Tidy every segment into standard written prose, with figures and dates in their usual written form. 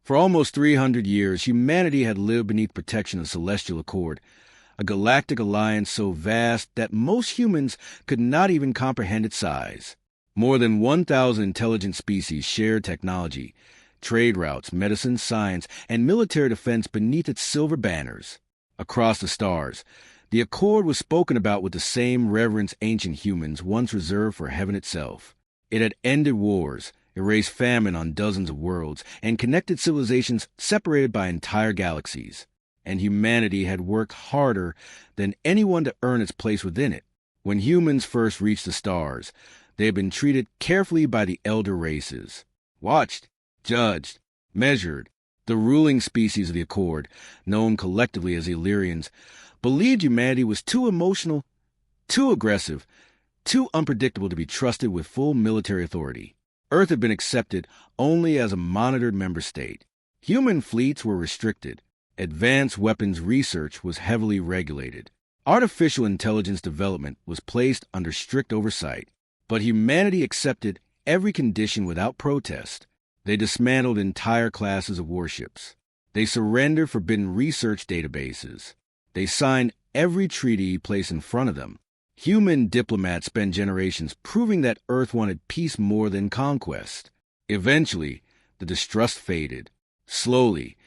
For almost 300 years, humanity had lived beneath protection of Celestial Accord, a galactic alliance so vast that most humans could not even comprehend its size. More than 1,000 intelligent species shared technology, trade routes, medicine, science, and military defense beneath its silver banners. Across the stars, the Accord was spoken about with the same reverence ancient humans once reserved for heaven itself. It had ended wars, erased famine on dozens of worlds, and connected civilizations separated by entire galaxies. And humanity had worked harder than anyone to earn its place within it. When humans first reached the stars, they had been treated carefully by the elder races. Watched, judged, measured. The ruling species of the Accord, known collectively as the Illyrians, believed humanity was too emotional, too aggressive, too unpredictable to be trusted with full military authority. Earth had been accepted only as a monitored member state. Human fleets were restricted. Advanced weapons research was heavily regulated. Artificial intelligence development was placed under strict oversight. But humanity accepted every condition without protest. They dismantled entire classes of warships. They surrendered forbidden research databases. They signed every treaty placed in front of them. Human diplomats spent generations proving that Earth wanted peace more than conquest. Eventually, the distrust faded. Slowly,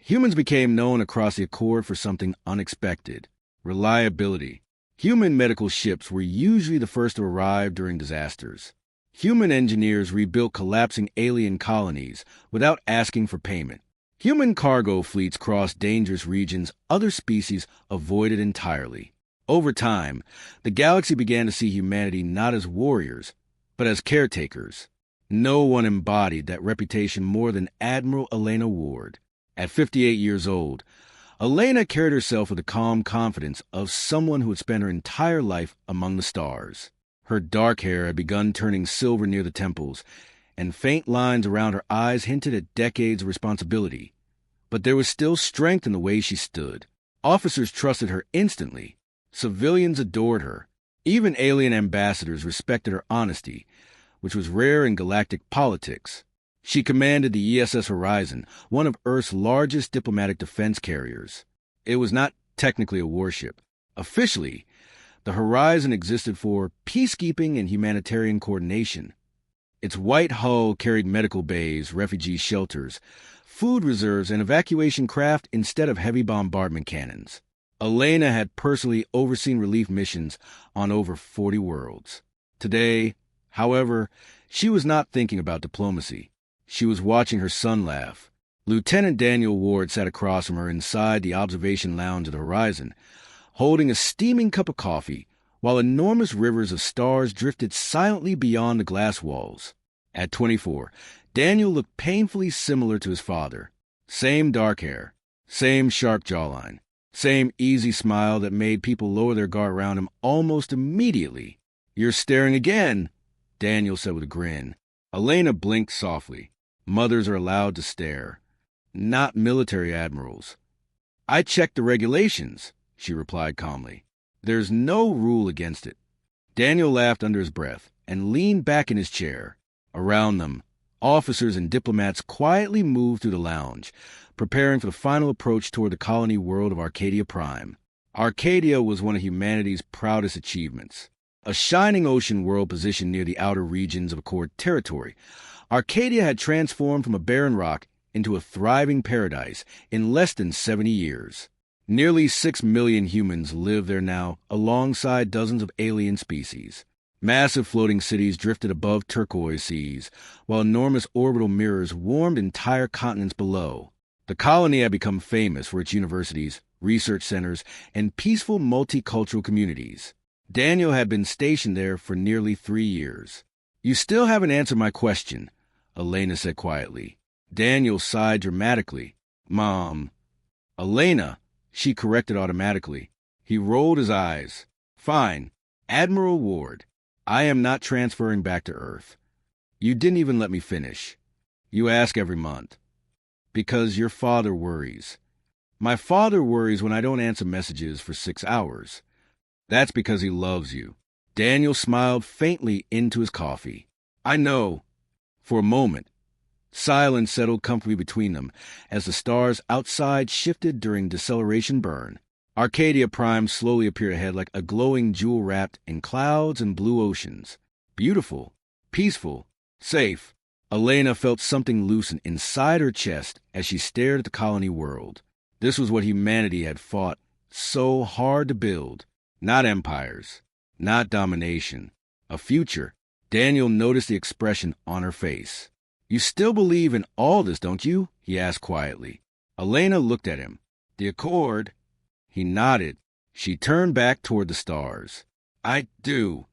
humans became known across the Accord for something unexpected: reliability. Human medical ships were usually the first to arrive during disasters. Human engineers rebuilt collapsing alien colonies without asking for payment. Human cargo fleets crossed dangerous regions other species avoided entirely. Over time, the galaxy began to see humanity not as warriors, but as caretakers. No one embodied that reputation more than Admiral Elena Ward. At 58 years old, Elena carried herself with the calm confidence of someone who had spent her entire life among the stars. Her dark hair had begun turning silver near the temples, and faint lines around her eyes hinted at decades of responsibility. But there was still strength in the way she stood. Officers trusted her instantly. Civilians adored her. Even alien ambassadors respected her honesty, which was rare in galactic politics. She commanded the ESS Horizon, one of Earth's largest diplomatic defense carriers. It was not technically a warship. Officially, the Horizon existed for peacekeeping and humanitarian coordination. Its white hull carried medical bays, refugee shelters, food reserves, and evacuation craft instead of heavy bombardment cannons. Elena had personally overseen relief missions on over 40 worlds. Today, however, she was not thinking about diplomacy. She was watching her son laugh. Lieutenant Daniel Ward sat across from her inside the observation lounge of the Horizon, holding a steaming cup of coffee, while enormous rivers of stars drifted silently beyond the glass walls. At 24, Daniel looked painfully similar to his father. Same dark hair, same sharp jawline, same easy smile that made people lower their guard around him almost immediately. "You're staring again," Daniel said with a grin. Elena blinked softly. Mothers are allowed to stare, not military admirals. "I checked the regulations," she replied calmly. "There's no rule against it." Daniel laughed under his breath and leaned back in his chair. Around them, officers and diplomats quietly moved through the lounge, preparing for the final approach toward the colony world of Arcadia Prime. Arcadia was one of humanity's proudest achievements. A shining ocean world positioned near the outer regions of Accord territory, Arcadia had transformed from a barren rock into a thriving paradise in less than 70 years. Nearly 6 million humans live there now, alongside dozens of alien species. Massive floating cities drifted above turquoise seas, while enormous orbital mirrors warmed entire continents below. The colony had become famous for its universities, research centers, and peaceful multicultural communities. Daniel had been stationed there for nearly 3 years. "You still haven't answered my question," Elena said quietly. Daniel sighed dramatically. "Mom." "Elena," she corrected automatically. He rolled his eyes. "Fine. Admiral Ward, I am not transferring back to Earth. You didn't even let me finish. You ask every month. Because your father worries. My father worries when I don't answer messages for 6 hours. That's because he loves you." Daniel smiled faintly into his coffee. "I know." For a moment, Silence settled comfortably between them as the stars outside shifted during deceleration burn. Arcadia Prime slowly appeared ahead like a glowing jewel wrapped in clouds and blue oceans. Beautiful, peaceful, safe. Elena felt something loosen inside her chest as she stared at the colony world. This was what humanity had fought so hard to build. Not empires, not domination. A future. Daniel noticed the expression on her face. "You still believe in all this, don't you?" he asked quietly. Elena looked at him. "The Accord?" He nodded. She turned back toward the stars. "I do."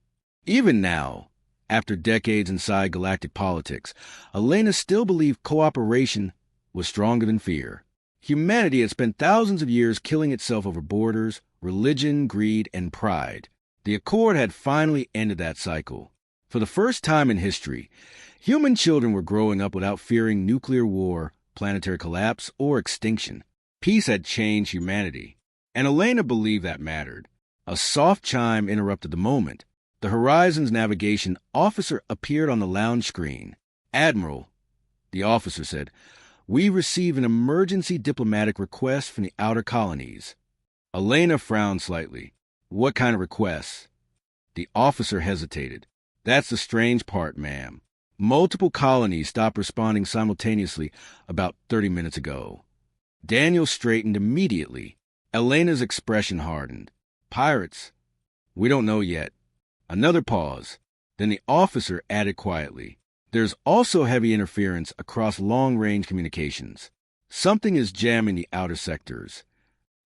Even now, after decades inside galactic politics, Elena still believed cooperation was stronger than fear. Humanity had spent thousands of years killing itself over borders, religion, greed, and pride. The Accord had finally ended that cycle. For the first time in history, human children were growing up without fearing nuclear war, planetary collapse, or extinction. Peace had changed humanity, and Elena believed that mattered. A soft chime interrupted the moment. The Horizon's navigation officer appeared on the lounge screen. "Admiral," the officer said, "we received an emergency diplomatic request from the outer colonies." Elena frowned slightly. "What kind of request?" The officer hesitated. "That's the strange part, ma'am. Multiple colonies stopped responding simultaneously about 30 minutes ago." Daniel straightened immediately. Elena's expression hardened. "Pirates? We don't know yet." Another pause. Then the officer added quietly, "There's also heavy interference across long-range communications. Something is jamming the outer sectors."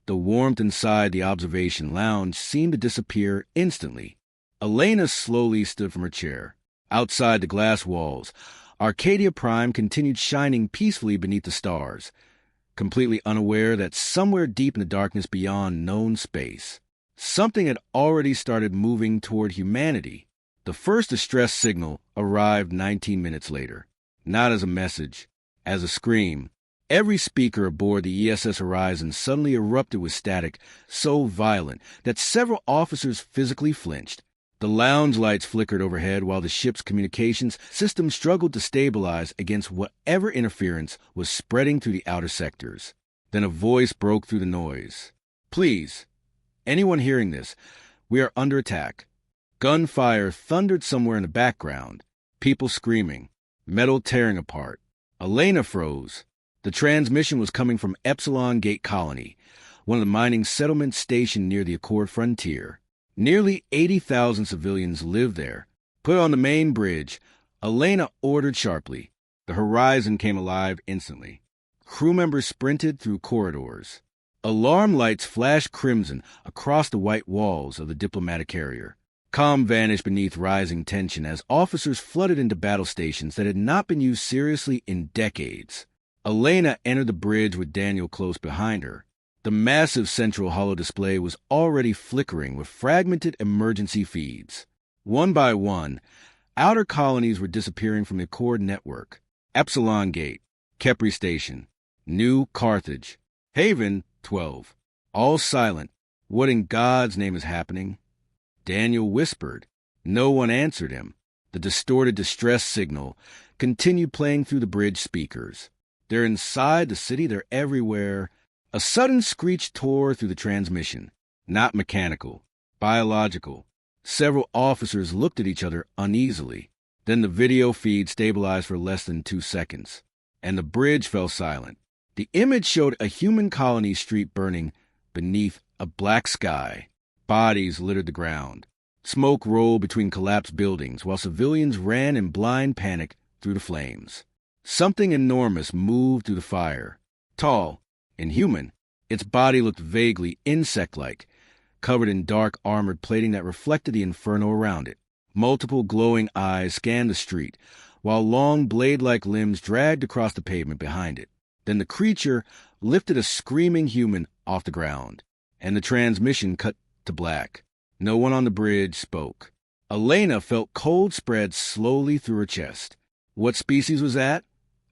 The warmth inside the observation lounge seemed to disappear instantly. Elena slowly stood from her chair. Outside the glass walls, Arcadia Prime continued shining peacefully beneath the stars, completely unaware that somewhere deep in the darkness beyond known space, something had already started moving toward humanity. The first distress signal arrived 19 minutes later, not as a message, as a scream. Every speaker aboard the ESS Horizon suddenly erupted with static so violent that several officers physically flinched. The lounge lights flickered overhead while the ship's communications system struggled to stabilize against whatever interference was spreading through the outer sectors. Then a voice broke through the noise. "Please, anyone hearing this, we are under attack." Gunfire thundered somewhere in the background, people screaming, metal tearing apart. Elena froze. The transmission was coming from Epsilon Gate Colony, one of the mining settlements stationed near the Accord frontier. Nearly 80,000 civilians lived there. "Put on the main bridge," Elena ordered sharply. The Horizon came alive instantly. Crew members sprinted through corridors. Alarm lights flashed crimson across the white walls of the diplomatic carrier. Comm vanished beneath rising tension as officers flooded into battle stations that had not been used seriously in decades. Elena entered the bridge with Daniel close behind her. The massive central holodisplay was already flickering with fragmented emergency feeds. One by one, outer colonies were disappearing from the Accord network. Epsilon Gate, Kepri Station, New Carthage, Haven 12. All silent. What in God's name is happening? Daniel whispered. No one answered him. The distorted distress signal continued playing through the bridge speakers. They're inside the city, they're everywhere. A sudden screech tore through the transmission. Not mechanical, biological. Several officers looked at each other uneasily. Then the video feed stabilized for less than 2 seconds, and the bridge fell silent. The image showed a human colony street burning beneath a black sky. Bodies littered the ground. Smoke rolled between collapsed buildings while civilians ran in blind panic through the flames. Something enormous moved through the fire. Tall, inhuman, its body looked vaguely insect-like, covered in dark armored plating that reflected the inferno around it. Multiple glowing eyes scanned the street, while long blade-like limbs dragged across the pavement behind it. Then the creature lifted a screaming human off the ground, and the transmission cut to black. No one on the bridge spoke. Elena felt cold spread slowly through her chest. What species was that?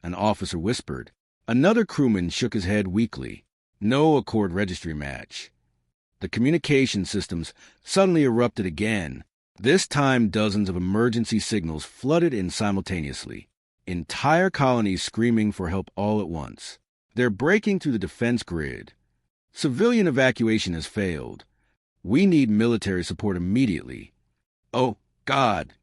An officer whispered. Another crewman shook his head weakly. No Accord registry match. The communication systems suddenly erupted again. This time dozens of emergency signals flooded in simultaneously. Entire colonies screaming for help all at once. They're breaking through the defense grid. Civilian evacuation has failed. We need military support immediately. Oh, God.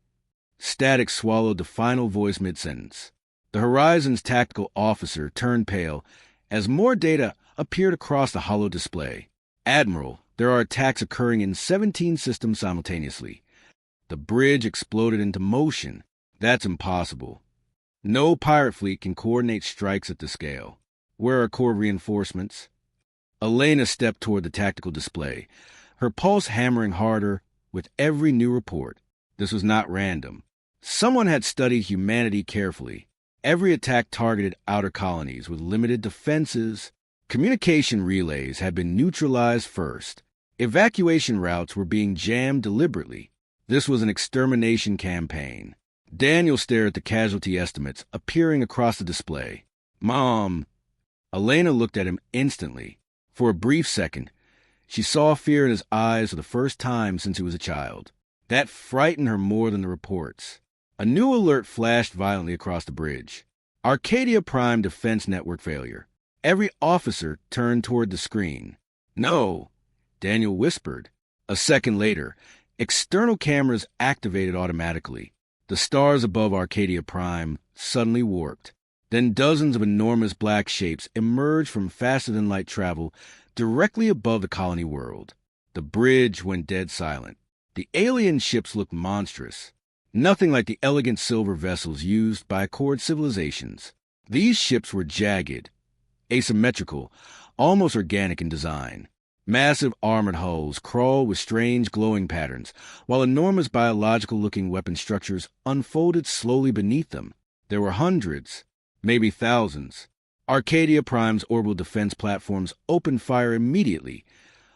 Static swallowed the final voice mid-sentence. The Horizon's tactical officer turned pale as more data appeared across the hollow display. Admiral, there are attacks occurring in 17 systems simultaneously. The bridge exploded into motion. That's impossible. No pirate fleet can coordinate strikes at the scale. Where are core reinforcements? Elena stepped toward the tactical display, her pulse hammering harder with every new report. This was not random. Someone had studied humanity carefully. Every attack targeted outer colonies with limited defenses. Communication relays had been neutralized first. Evacuation routes were being jammed deliberately. This was an extermination campaign. Daniel stared at the casualty estimates appearing across the display. Mom! Elena looked at him instantly. For a brief second, she saw fear in his eyes for the first time since he was a child. That frightened her more than the reports. A new alert flashed violently across the bridge. Arcadia Prime defense network failure. Every officer turned toward the screen. No, Daniel whispered. A second later, external cameras activated automatically. The stars above Arcadia Prime suddenly warped. Then dozens of enormous black shapes emerged from faster-than-light travel directly above the colony world. The bridge went dead silent. The alien ships looked monstrous. Nothing like the elegant silver vessels used by Accord civilizations. These ships were jagged, asymmetrical, almost organic in design. Massive armored hulls crawled with strange glowing patterns, while enormous biological-looking weapon structures unfolded slowly beneath them. There were hundreds, maybe thousands. Arcadia Prime's orbital defense platforms opened fire immediately,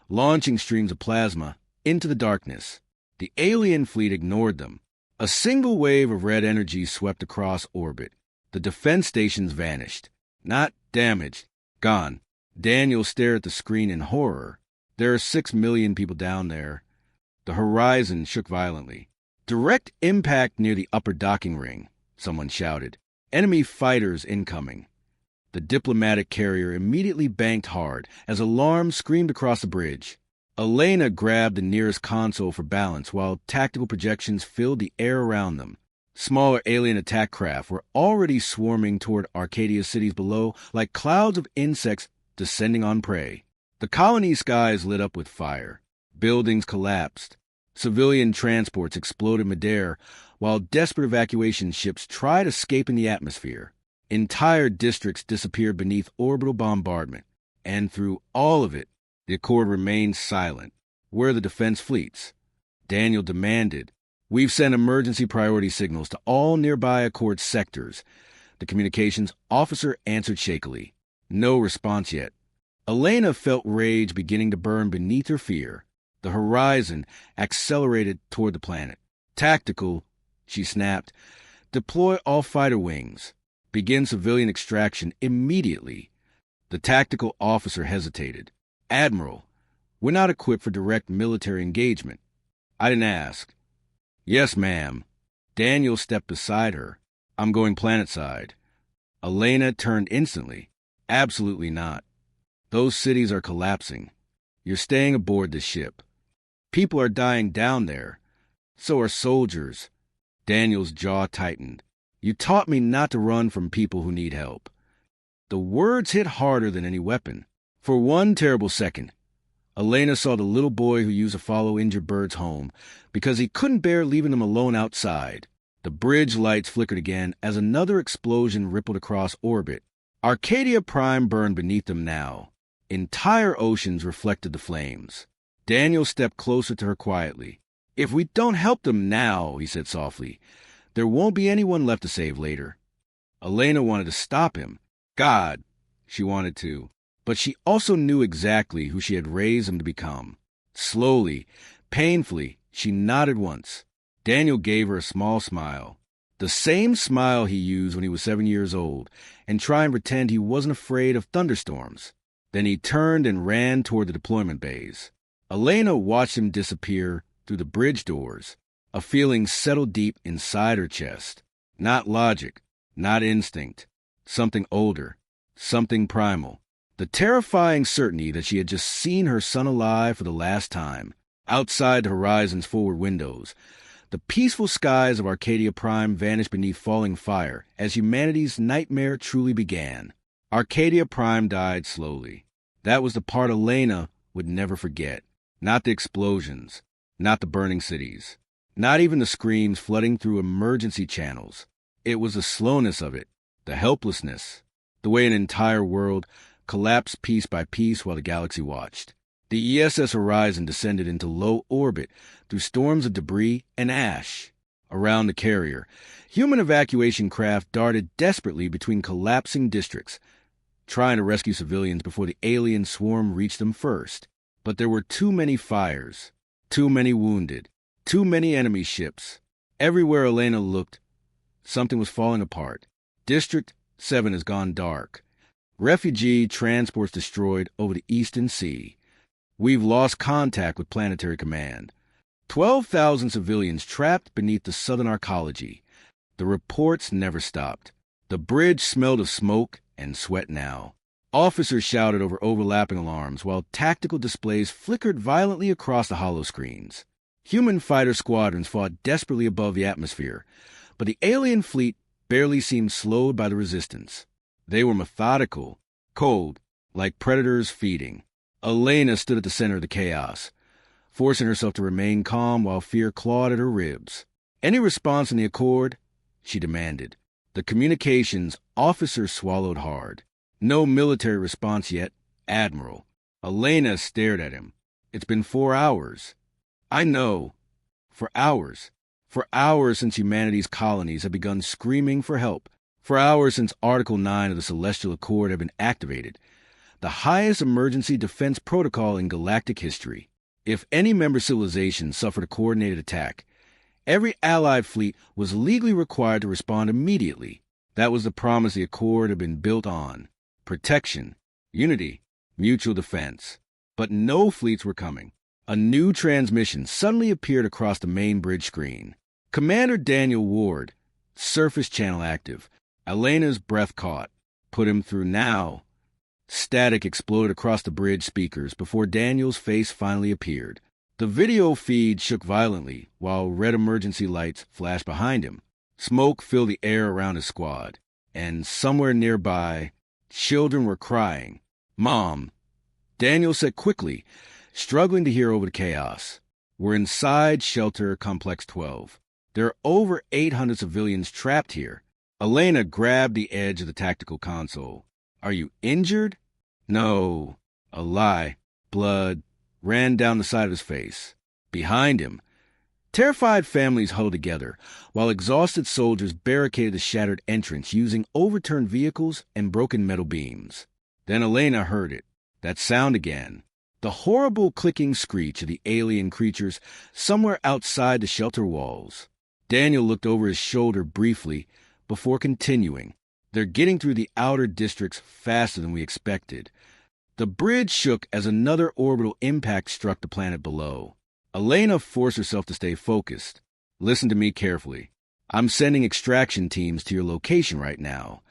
launching streams of plasma into the darkness. The alien fleet ignored them. A single wave of red energy swept across orbit. The defense stations vanished. Not damaged. Gone. Daniel stared at the screen in horror. There are 6 million people down there. The horizon shook violently. Direct impact near the upper docking ring, someone shouted. Enemy fighters incoming. The diplomatic carrier immediately banked hard as alarms screamed across the bridge. Elena grabbed the nearest console for balance while tactical projections filled the air around them. Smaller alien attack craft were already swarming toward Arcadia's cities below like clouds of insects descending on prey. The colony skies lit up with fire. Buildings collapsed. Civilian transports exploded midair, while desperate evacuation ships tried escaping the atmosphere. Entire districts disappeared beneath orbital bombardment. And through all of it, the Accord remained silent. Where are the defense fleets? Daniel demanded. We've sent emergency priority signals to all nearby Accord sectors. The communications officer answered shakily. No response yet. Elena felt rage beginning to burn beneath her fear. The horizon accelerated toward the planet. Tactical, she snapped. Deploy all fighter wings. Begin civilian extraction immediately. The tactical officer hesitated. Admiral, we're not equipped for direct military engagement. I didn't ask. Yes, ma'am. Daniel stepped beside her. I'm going planetside. Elena turned instantly. Absolutely not. Those cities are collapsing. You're staying aboard this ship. People are dying down there. So are soldiers. Daniel's jaw tightened. You taught me not to run from people who need help. The words hit harder than any weapon. For one terrible second, Elena saw the little boy who used to follow injured birds home because he couldn't bear leaving them alone outside. The bridge lights flickered again as another explosion rippled across orbit. Arcadia Prime burned beneath them now. Entire oceans reflected the flames. Daniel stepped closer to her quietly. If we don't help them now, he said softly, there won't be anyone left to save later. Elena wanted to stop him. God, she wanted to. But she also knew exactly who she had raised him to become. Slowly, painfully, she nodded once. Daniel gave her a small smile. The same smile he used when he was 7 years old, and tried and pretend he wasn't afraid of thunderstorms. Then he turned and ran toward the deployment bays. Elena watched him disappear through the bridge doors. A feeling settled deep inside her chest. Not logic, Not instinct. Something older. Something primal. The terrifying certainty that she had just seen her son alive for the last time. Outside the horizon's forward windows, the peaceful skies of Arcadia Prime vanished beneath falling fire as humanity's nightmare truly began. Arcadia Prime died slowly. That was the part Elena would never forget. Not the explosions, not the burning cities, not even the screams flooding through emergency channels. It was the slowness of it, the helplessness, the way an entire world collapsed piece by piece while the galaxy watched. The ESS Horizon descended into low orbit through storms of debris and ash. Around the carrier, human evacuation craft darted desperately between collapsing districts, trying to rescue civilians before the alien swarm reached them first. But there were too many fires, too many wounded, too many enemy ships. Everywhere Elena looked, something was falling apart. District 7 has gone dark. Refugee transports destroyed over the Eastern Sea. We've lost contact with Planetary Command. 12,000 civilians trapped beneath the southern arcology. The reports never stopped. The bridge smelled of smoke and sweat now. Officers shouted over overlapping alarms while tactical displays flickered violently across the holoscreens. Human fighter squadrons fought desperately above the atmosphere, but the alien fleet barely seemed slowed by the resistance. They were methodical, cold, like predators feeding. Elena stood at the center of the chaos, forcing herself to remain calm while fear clawed at her ribs. Any response in the Accord? She demanded. The communications officer swallowed hard. No military response yet, Admiral. Elena stared at him. It's been 4 hours. I know. For hours. For hours since humanity's colonies had begun screaming for help. For hours since Article 9 of the Celestial Accord had been activated. The highest emergency defense protocol in galactic history. If any member civilization suffered a coordinated attack, every Allied fleet was legally required to respond immediately. That was the promise the Accord had been built on. Protection, unity, mutual defense. But no fleets were coming. A new transmission suddenly appeared across the main bridge screen. Commander Daniel Ward, surface channel active. Elena's breath caught. Put him through now. Static exploded across the bridge speakers before Daniel's face finally appeared. The video feed shook violently while red emergency lights flashed behind him. Smoke filled the air around his squad, and somewhere nearby, children were crying. Mom! Daniel said quickly, struggling to hear over the chaos. We're inside Shelter Complex 12. There are over 800 civilians trapped here. Elena grabbed the edge of the tactical console. Are you injured? No. A lie. Blood ran down the side of his face. Behind him, terrified families huddled together, while exhausted soldiers barricaded the shattered entrance using overturned vehicles and broken metal beams. Then Elena heard it. That sound again. The horrible clicking screech of the alien creatures somewhere outside the shelter walls. Daniel looked over his shoulder briefly before continuing. They're getting through the outer districts faster than we expected. The bridge shook as another orbital impact struck the planet below. Elena forced herself to stay focused. Listen to me carefully. I'm sending extraction teams to your location right now.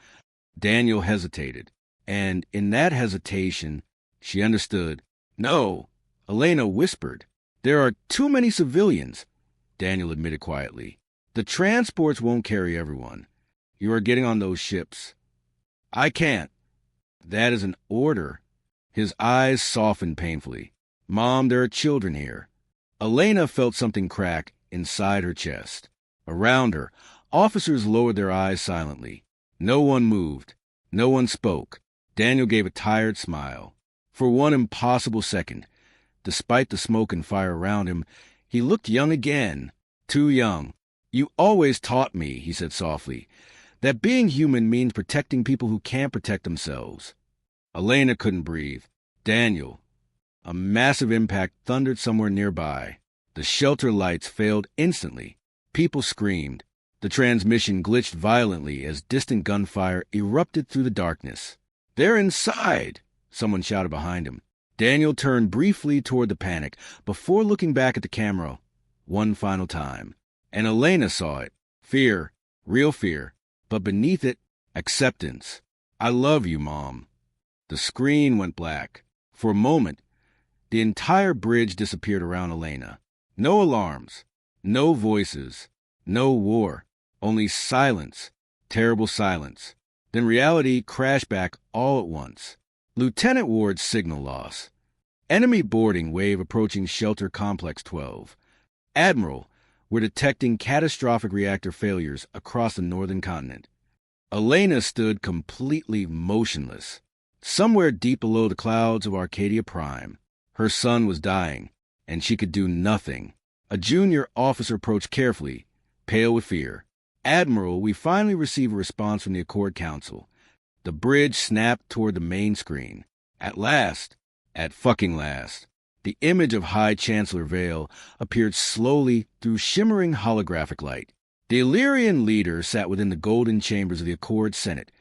Daniel hesitated, and in that hesitation, she understood. No, Elena whispered. There are too many civilians, Daniel admitted quietly. The transports won't carry everyone. You are getting on those ships. I can't. That is an order. His eyes softened painfully. Mom, there are children here. Elena felt something crack inside her chest. Around her, officers lowered their eyes silently. No one moved. No one spoke. Daniel gave a tired smile. For one impossible second, despite the smoke and fire around him, he looked young again. Too young. You always taught me, he said softly, that being human means protecting people who can't protect themselves. Elena couldn't breathe. Daniel. A massive impact thundered somewhere nearby. The shelter lights failed instantly. People screamed. The transmission glitched violently as distant gunfire erupted through the darkness. They're inside, someone shouted behind him. Daniel turned briefly toward the panic before looking back at the camera one final time. And Elena saw it. Fear. Real fear. but beneath it, acceptance. I love you, Mom. The screen went black. For a moment, the entire bridge disappeared around Elena. No alarms, no voices, no war, only silence, terrible silence. Then reality crashed back all at once. Lieutenant Ward's signal loss. Enemy boarding wave approaching Shelter Complex 12. Admiral, we're detecting catastrophic reactor failures across the northern continent. Elena stood completely motionless. Somewhere deep below the clouds of Arcadia Prime, her son was dying, and she could do nothing. A junior officer approached carefully, pale with fear. Admiral, we finally receive a response from the Accord Council. The bridge snapped toward the main screen. At last, at fucking last, the image of High Chancellor Vale appeared slowly through shimmering holographic light. The Illyrian leader sat within the golden chambers of the Accord Senate,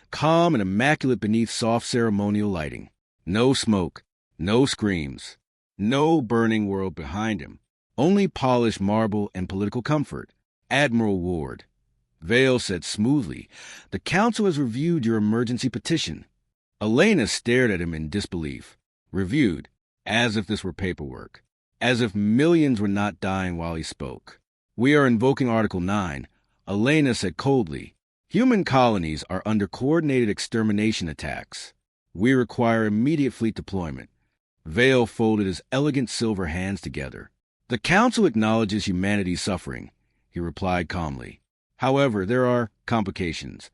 calm and immaculate beneath soft ceremonial lighting. No smoke, no screams, no burning world behind him. Only polished marble and political comfort. Admiral Ward. Vale said smoothly, the Council has reviewed your emergency petition. Elena stared at him in disbelief. Reviewed, as if this were paperwork. As if millions were not dying while he spoke. We are invoking Article 9. Elena said coldly, human colonies are under coordinated extermination attacks. We require immediate fleet deployment. Vale folded his elegant silver hands together. The Council acknowledges humanity's suffering, he replied calmly. However, there are complications.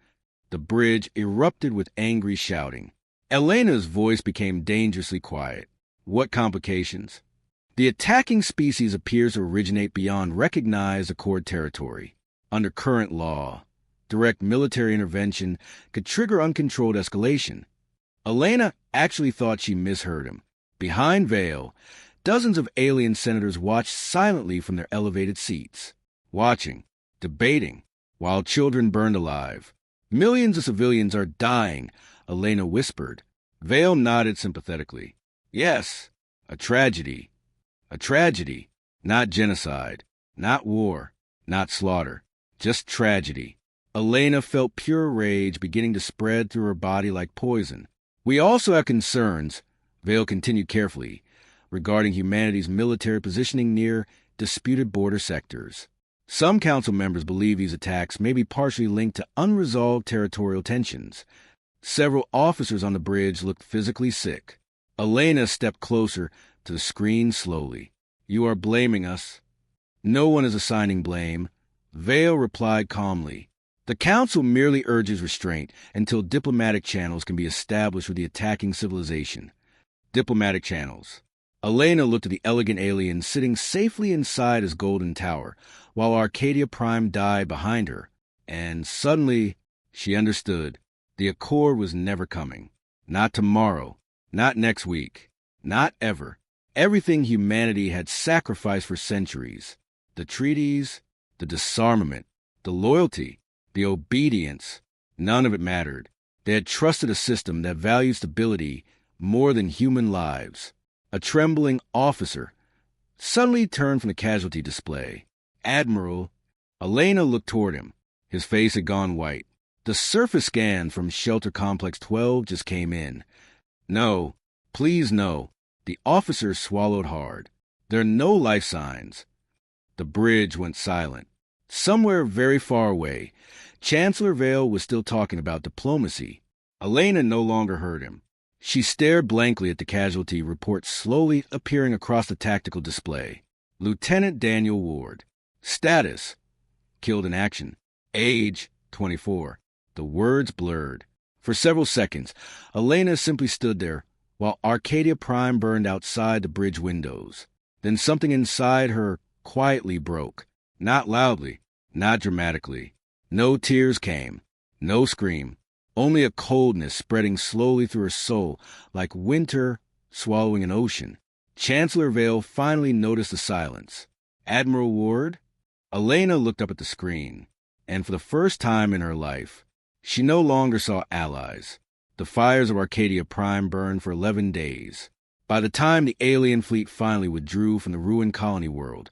The bridge erupted with angry shouting. Elena's voice became dangerously quiet. What complications? The attacking species appears to originate beyond recognized Accord territory. Under current law, direct military intervention could trigger uncontrolled escalation. Elena actually thought she misheard him. Behind Vale, dozens of alien senators watched silently from their elevated seats. Watching, debating, while children burned alive. Millions of civilians are dying, Elena whispered. Vale nodded sympathetically. Yes, a tragedy. A tragedy. Not genocide. Not war. Not slaughter. Just tragedy. Elena felt pure rage beginning to spread through her body like poison. We also have concerns, Vale continued carefully, regarding humanity's military positioning near disputed border sectors. Some council members believe these attacks may be partially linked to unresolved territorial tensions. Several officers on the bridge looked physically sick. Elena stepped closer to the screen slowly. You are blaming us. No one is assigning blame. Vale replied calmly. The Council merely urges restraint until diplomatic channels can be established with the attacking civilization. Diplomatic channels. Elena looked at the elegant alien sitting safely inside his golden tower, while Arcadia Prime died behind her, and suddenly she understood. The Accord was never coming. Not tomorrow. Not next week. Not ever. Everything humanity had sacrificed for centuries. The treaties, the disarmament, the loyalty, the obedience, none of it mattered. They had trusted a system that valued stability more than human lives. A trembling officer suddenly turned from the casualty display. Admiral, Elena looked toward him. His face had gone white. The surface scan from Shelter Complex 12 just came in. No, please no. The officer swallowed hard. There are no life signs. The bridge went silent. Somewhere very far away, Chancellor Vale was still talking about diplomacy. Elena no longer heard him. She stared blankly at the casualty report slowly appearing across the tactical display. Lieutenant Daniel Ward. Status: killed in action. Age: 24. The words blurred. For several seconds, Elena simply stood there while Arcadia Prime burned outside the bridge windows. Then something inside her quietly broke. Not loudly, not dramatically. No tears came. No scream. Only a coldness spreading slowly through her soul like winter swallowing an ocean. Chancellor Vale finally noticed the silence. Admiral Ward? Elena looked up at the screen, and for the first time in her life, she no longer saw allies. The fires of Arcadia Prime burned for 11 days. By the time the alien fleet finally withdrew from the ruined colony world,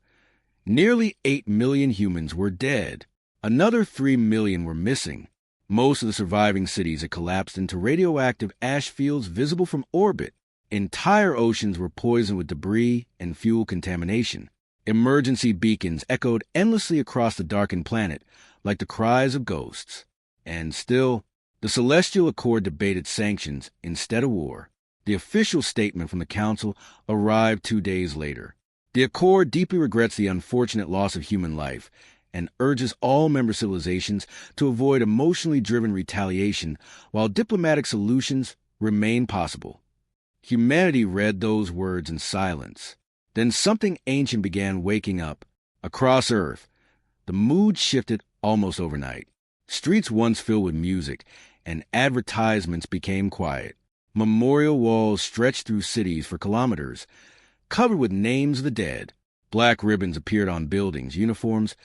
nearly 8 million humans were dead. Another 3 million were missing. Most of the surviving cities had collapsed into radioactive ash fields visible from orbit. Entire oceans were poisoned with debris and fuel contamination. Emergency beacons echoed endlessly across the darkened planet, like the cries of ghosts. And still, the Celestial Accord debated sanctions instead of war. The official statement from the Council arrived 2 days later. The Accord deeply regrets the unfortunate loss of human life and urges all member civilizations to avoid emotionally driven retaliation while diplomatic solutions remain possible. Humanity read those words in silence. Then something ancient began waking up. Across Earth, the mood shifted almost overnight. Streets once filled with music, and advertisements became quiet. Memorial walls stretched through cities for kilometers, covered with names of the dead. Black ribbons appeared on buildings, uniforms,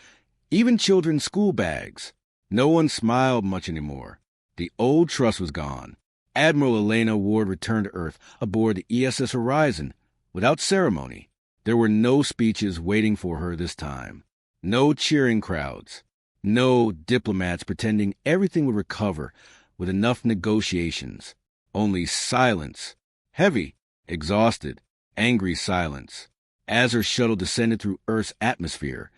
even children's school bags. No one smiled much anymore. The old trust was gone. Admiral Elena Ward returned to Earth aboard the ESS Horizon without ceremony. There were no speeches waiting for her this time. No cheering crowds. No diplomats pretending everything would recover with enough negotiations. Only silence. Heavy, exhausted, angry silence. As her shuttle descended through Earth's atmosphere,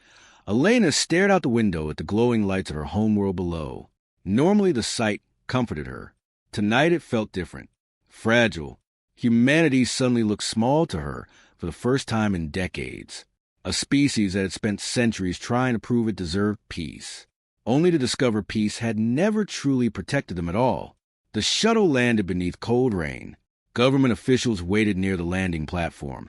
Elena stared out the window at the glowing lights of her homeworld below. Normally the sight comforted her. Tonight it felt different. Fragile. Humanity suddenly looked small to her for the first time in decades. A species that had spent centuries trying to prove it deserved peace, only to discover peace had never truly protected them at all. The shuttle landed beneath cold rain. Government officials waited near the landing platform,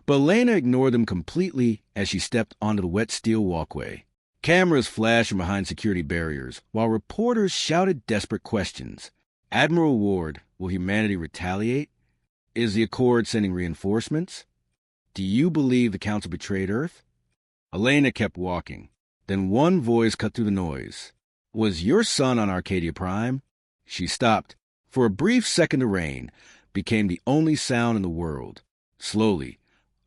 but Elena ignored them completely as she stepped onto the wet steel walkway. Cameras flashed from behind security barriers, while reporters shouted desperate questions. Admiral Ward, will humanity retaliate? Is the Accord sending reinforcements? Do you believe the Council betrayed Earth? Elena kept walking. Then one voice cut through the noise. Was your son on Arcadia Prime? She stopped. For a brief second, the rain became the only sound in the world. Slowly,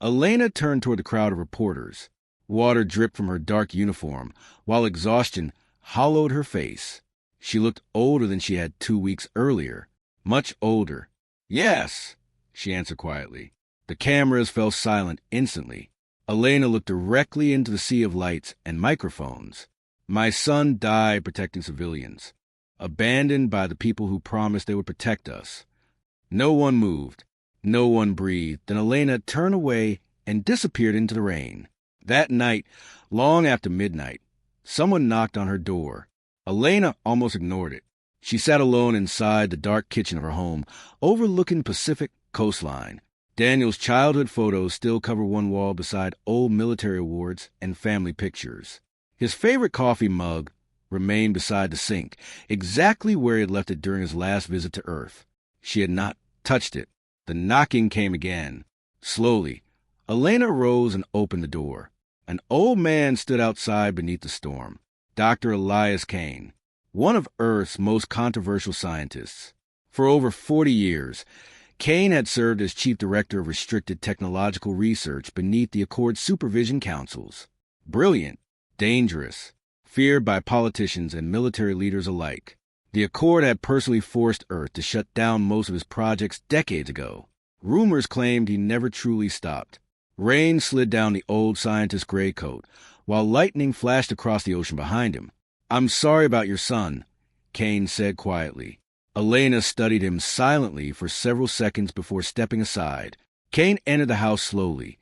Elena turned toward the crowd of reporters. Water dripped from her dark uniform, while exhaustion hollowed her face. She looked older than she had 2 weeks earlier. Much older. Yes, she answered quietly. The cameras fell silent instantly. Elena looked directly into the sea of lights and microphones. My son died protecting civilians, abandoned by the people who promised they would protect us. No one moved. No one breathed. Then Elena turned away and disappeared into the rain. That night, long after midnight, someone knocked on her door. Elena almost ignored it. She sat alone inside the dark kitchen of her home, overlooking the Pacific coastline. Daniel's childhood photos still cover one wall beside old military awards and family pictures. His favorite coffee mug remained beside the sink, exactly where he had left it during his last visit to Earth. She had not touched it. The knocking came again. Slowly, Elena rose and opened the door. An old man stood outside beneath the storm. Dr. Elias Kane, one of Earth's most controversial scientists. For over 40 years, Kane had served as chief director of restricted technological research beneath the Accord supervision councils. Brilliant, dangerous, feared by politicians and military leaders alike. The Accord had personally forced Earth to shut down most of his projects decades ago. Rumors claimed he never truly stopped. Rain slid down the old scientist's gray coat, while lightning flashed across the ocean behind him. I'm sorry about your son, Kane said quietly. Elena studied him silently for several seconds before stepping aside. Kane entered the house slowly,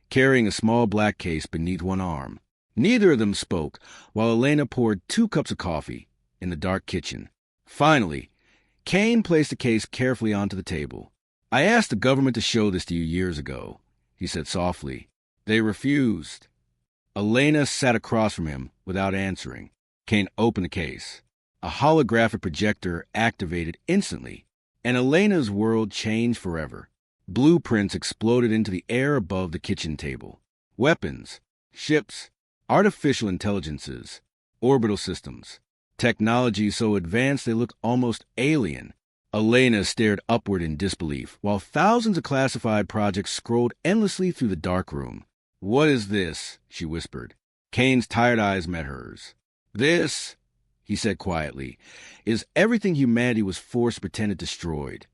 carrying a small black case beneath one arm. Neither of them spoke, while Elena poured 2 cups of coffee in the dark kitchen. Finally, Kane placed the case carefully onto the table. I asked the government to show this to you years ago, he said softly. They refused. Elena sat across from him without answering. Kane opened the case. A holographic projector activated instantly, and Elena's world changed forever. Blueprints exploded into the air above the kitchen table. Weapons, ships, artificial intelligences, orbital systems. Technology so advanced they looked almost alien. Elena stared upward in disbelief, while thousands of classified projects scrolled endlessly through the dark room. What is this? She whispered. Kane's tired eyes met hers. This, he said quietly, is everything humanity was forced to pretend it destroyed.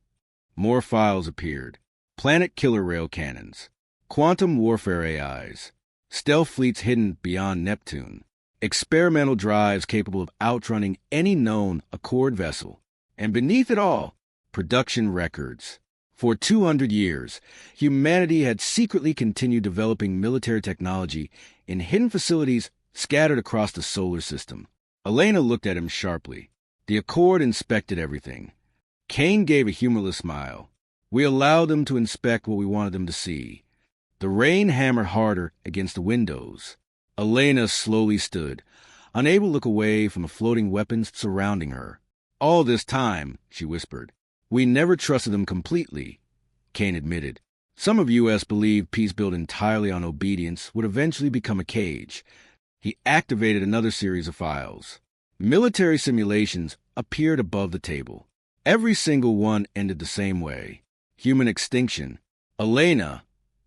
More files appeared. Planet killer rail cannons, quantum warfare AIs, stealth fleets hidden beyond Neptune, experimental drives capable of outrunning any known Accord vessel, and beneath it all, production records. For 200 years, humanity had secretly continued developing military technology in hidden facilities scattered across the solar system. Elena looked at him sharply. The Accord inspected everything. Kane gave a humorless smile. We allowed them to inspect what we wanted them to see. The rain hammered harder against the windows. Elena slowly stood, unable to look away from the floating weapons surrounding her. All this time, she whispered, we never trusted them completely, Kane admitted. Some of U.S. believed peace built entirely on obedience would eventually become a cage. He activated another series of files. Military simulations appeared above the table. Every single one ended the same way. Human extinction. Elena,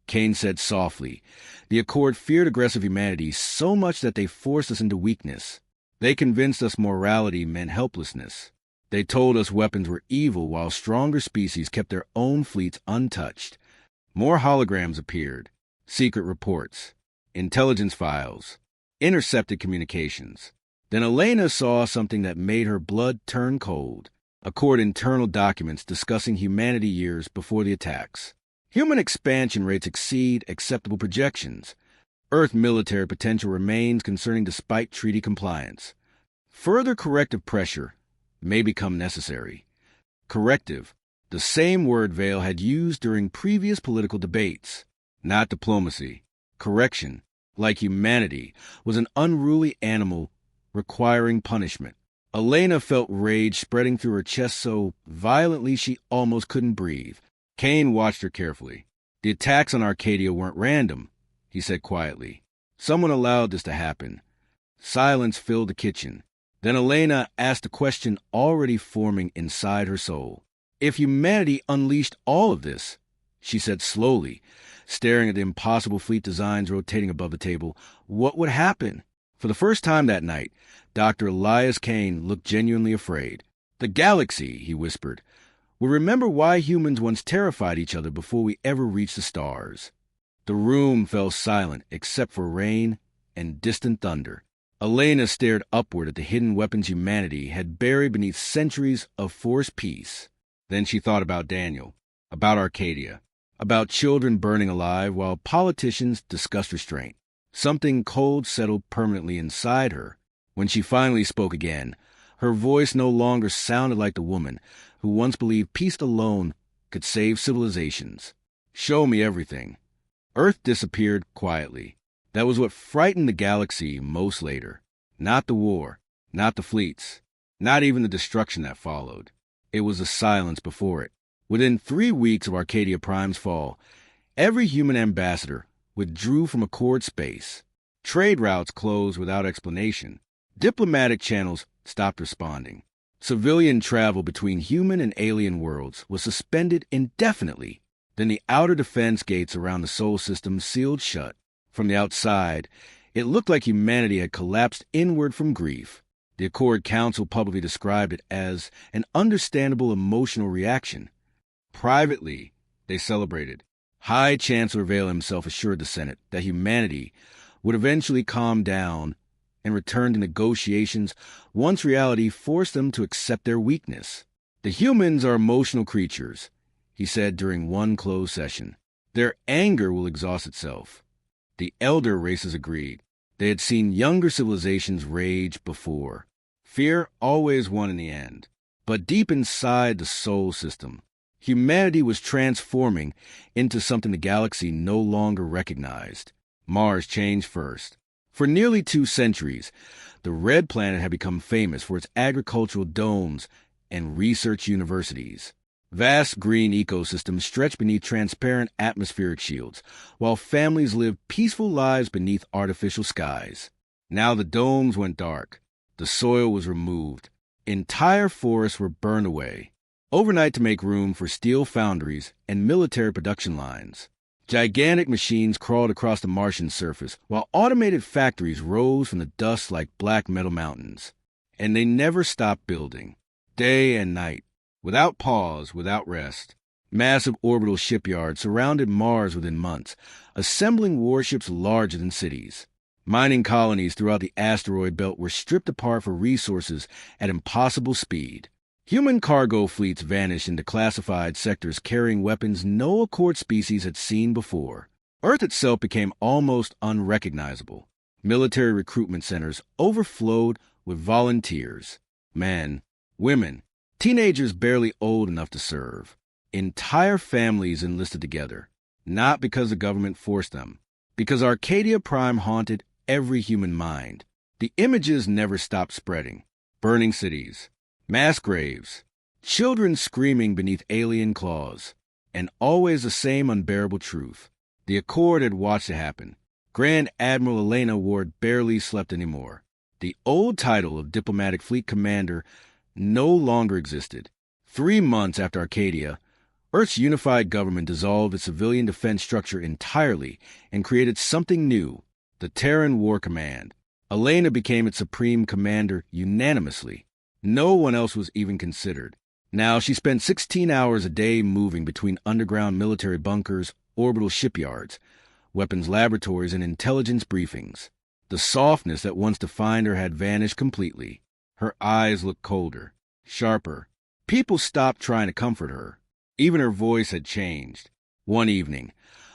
Kane said softly, the Accord feared aggressive humanity so much that they forced us into weakness. They convinced us morality meant helplessness. They told us weapons were evil while stronger species kept their own fleets untouched. More holograms appeared. Secret reports. Intelligence files. Intercepted communications. Then Elena saw something that made her blood turn cold. Accord internal documents discussing humanity years before the attacks. Human expansion rates exceed acceptable projections. Earth military potential remains concerning despite treaty compliance. Further corrective pressure may become necessary. Corrective, the same word Vale had used during previous political debates. Not diplomacy. Correction, like humanity, was an unruly animal requiring punishment. Elena felt rage spreading through her chest so violently she almost couldn't breathe. Kane watched her carefully. The attacks on Arcadia weren't random, he said quietly. Someone allowed this to happen. Silence filled the kitchen. Then Elena asked a question already forming inside her soul. If humanity unleashed all of this, she said slowly, staring at the impossible fleet designs rotating above the table, what would happen? For the first time that night, Dr. Elias Kane looked genuinely afraid. The galaxy, he whispered, will remember why humans once terrified each other before we ever reached the stars. The room fell silent except for rain and distant thunder. Elena stared upward at the hidden weapons humanity had buried beneath centuries of forced peace. Then she thought about Daniel, about Arcadia, about children burning alive while politicians discussed restraint. Something cold settled permanently inside her. When she finally spoke again, her voice no longer sounded like the woman who once believed peace alone could save civilizations. Show me everything. Earth disappeared quietly. That was what frightened the galaxy most later. Not the war, not the fleets, not even the destruction that followed. It was the silence before it. Within 3 weeks of Arcadia Prime's fall, every human ambassador withdrew from Accord space. Trade routes closed without explanation. Diplomatic channels stopped responding. Civilian travel between human and alien worlds was suspended indefinitely. Then the outer defense gates around the solar system sealed shut. From the outside, it looked like humanity had collapsed inward from grief. The Accord Council publicly described it as an understandable emotional reaction. Privately, they celebrated. High Chancellor Vale himself assured the Senate that humanity would eventually calm down and return to negotiations once reality forced them to accept their weakness. The humans are emotional creatures, he said during one closed session. Their anger will exhaust itself. The elder races agreed. They had seen younger civilizations rage before. Fear always won in the end. But deep inside the soul system, humanity was transforming into something the galaxy no longer recognized. Mars changed first. For nearly 2 centuries, the Red Planet had become famous for its agricultural domes and research universities. Vast green ecosystems stretched beneath transparent atmospheric shields, while families lived peaceful lives beneath artificial skies. Now the domes went dark. The soil was removed. Entire forests were burned away, overnight to make room for steel foundries and military production lines. Gigantic machines crawled across the Martian surface, while automated factories rose from the dust like black metal mountains. And they never stopped building, day and night, without pause, without rest. Massive orbital shipyards surrounded Mars within months, assembling warships larger than cities. Mining colonies throughout the asteroid belt were stripped apart for resources at impossible speed. Human cargo fleets vanished into classified sectors carrying weapons no Accord species had seen before. Earth itself became almost unrecognizable. Military recruitment centers overflowed with volunteers. Men, women, teenagers barely old enough to serve. Entire families enlisted together, not because the government forced them, because Arcadia Prime haunted every human mind. The images never stopped spreading. Burning cities, mass graves, children screaming beneath alien claws, and always the same unbearable truth. The Accord had watched it happen. Grand Admiral Elena Ward barely slept anymore. The old title of Diplomatic Fleet Commander no longer existed. 3 months after Arcadia, Earth's unified government dissolved its civilian defense structure entirely and created something new, the Terran War Command. Elena became its supreme commander unanimously. No one else was even considered. Now she spent 16 hours a day moving between underground military bunkers, orbital shipyards, weapons laboratories, and intelligence briefings. The softness that once defined her had vanished completely. Her eyes looked colder, sharper. People stopped trying to comfort her. Even her voice had changed. One evening,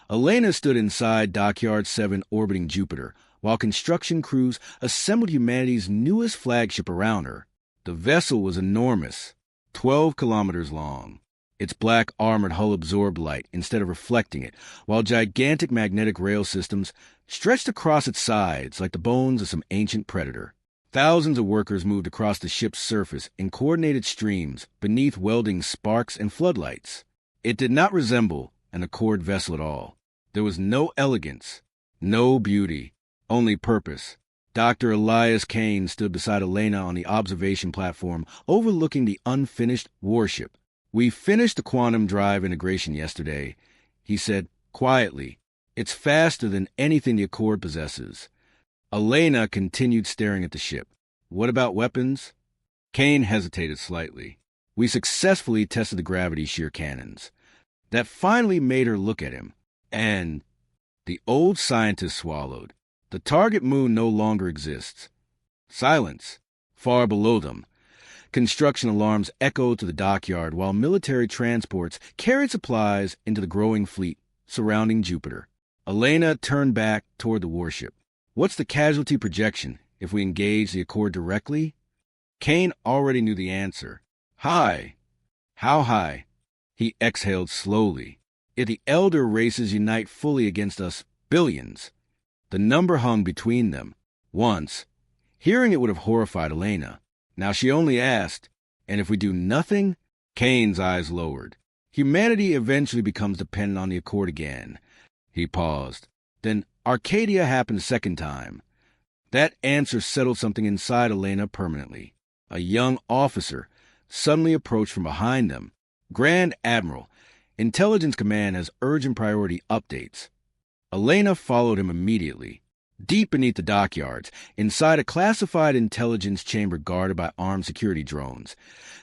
Elena stood inside Dockyard 7 orbiting Jupiter, while construction crews assembled humanity's newest flagship around her. The vessel was enormous, 12 kilometers long. Its black armored hull absorbed light instead of reflecting it, while gigantic magnetic rail systems stretched across its sides like the bones of some ancient predator. Thousands of workers moved across the ship's surface in coordinated streams beneath welding sparks and floodlights. It did not resemble an Accord vessel at all. There was no elegance, no beauty, only purpose. Dr. Elias Kane stood beside Elena on the observation platform overlooking the unfinished warship. "We finished the quantum drive integration yesterday," he said quietly. "It's faster than anything the Accord possesses." Elena continued staring at the ship. "What about weapons?" Kane hesitated slightly. "We successfully tested the gravity shear cannons." That finally made her look at him. And the old scientist swallowed. The target moon no longer exists. Silence. Far below them, construction alarms echoed to the dockyard while military transports carried supplies into the growing fleet surrounding Jupiter. Elena turned back toward the warship. "What's the casualty projection if we engage the Accord directly?" Kane already knew the answer. "High." "How high?" He exhaled slowly. "If the elder races unite fully against us, billions." The number hung between them. Once, hearing it would have horrified Elena. Now she only asked, "And if we do nothing?" Kane's eyes lowered. "Humanity eventually becomes dependent on the Accord again." He paused. "Then Arcadia happened a second time." That answer settled something inside Elena permanently. A young officer suddenly approached from behind them. "Grand Admiral, Intelligence Command has urgent priority updates." Elena followed him immediately. Deep beneath the dockyards, inside a classified intelligence chamber guarded by armed security drones,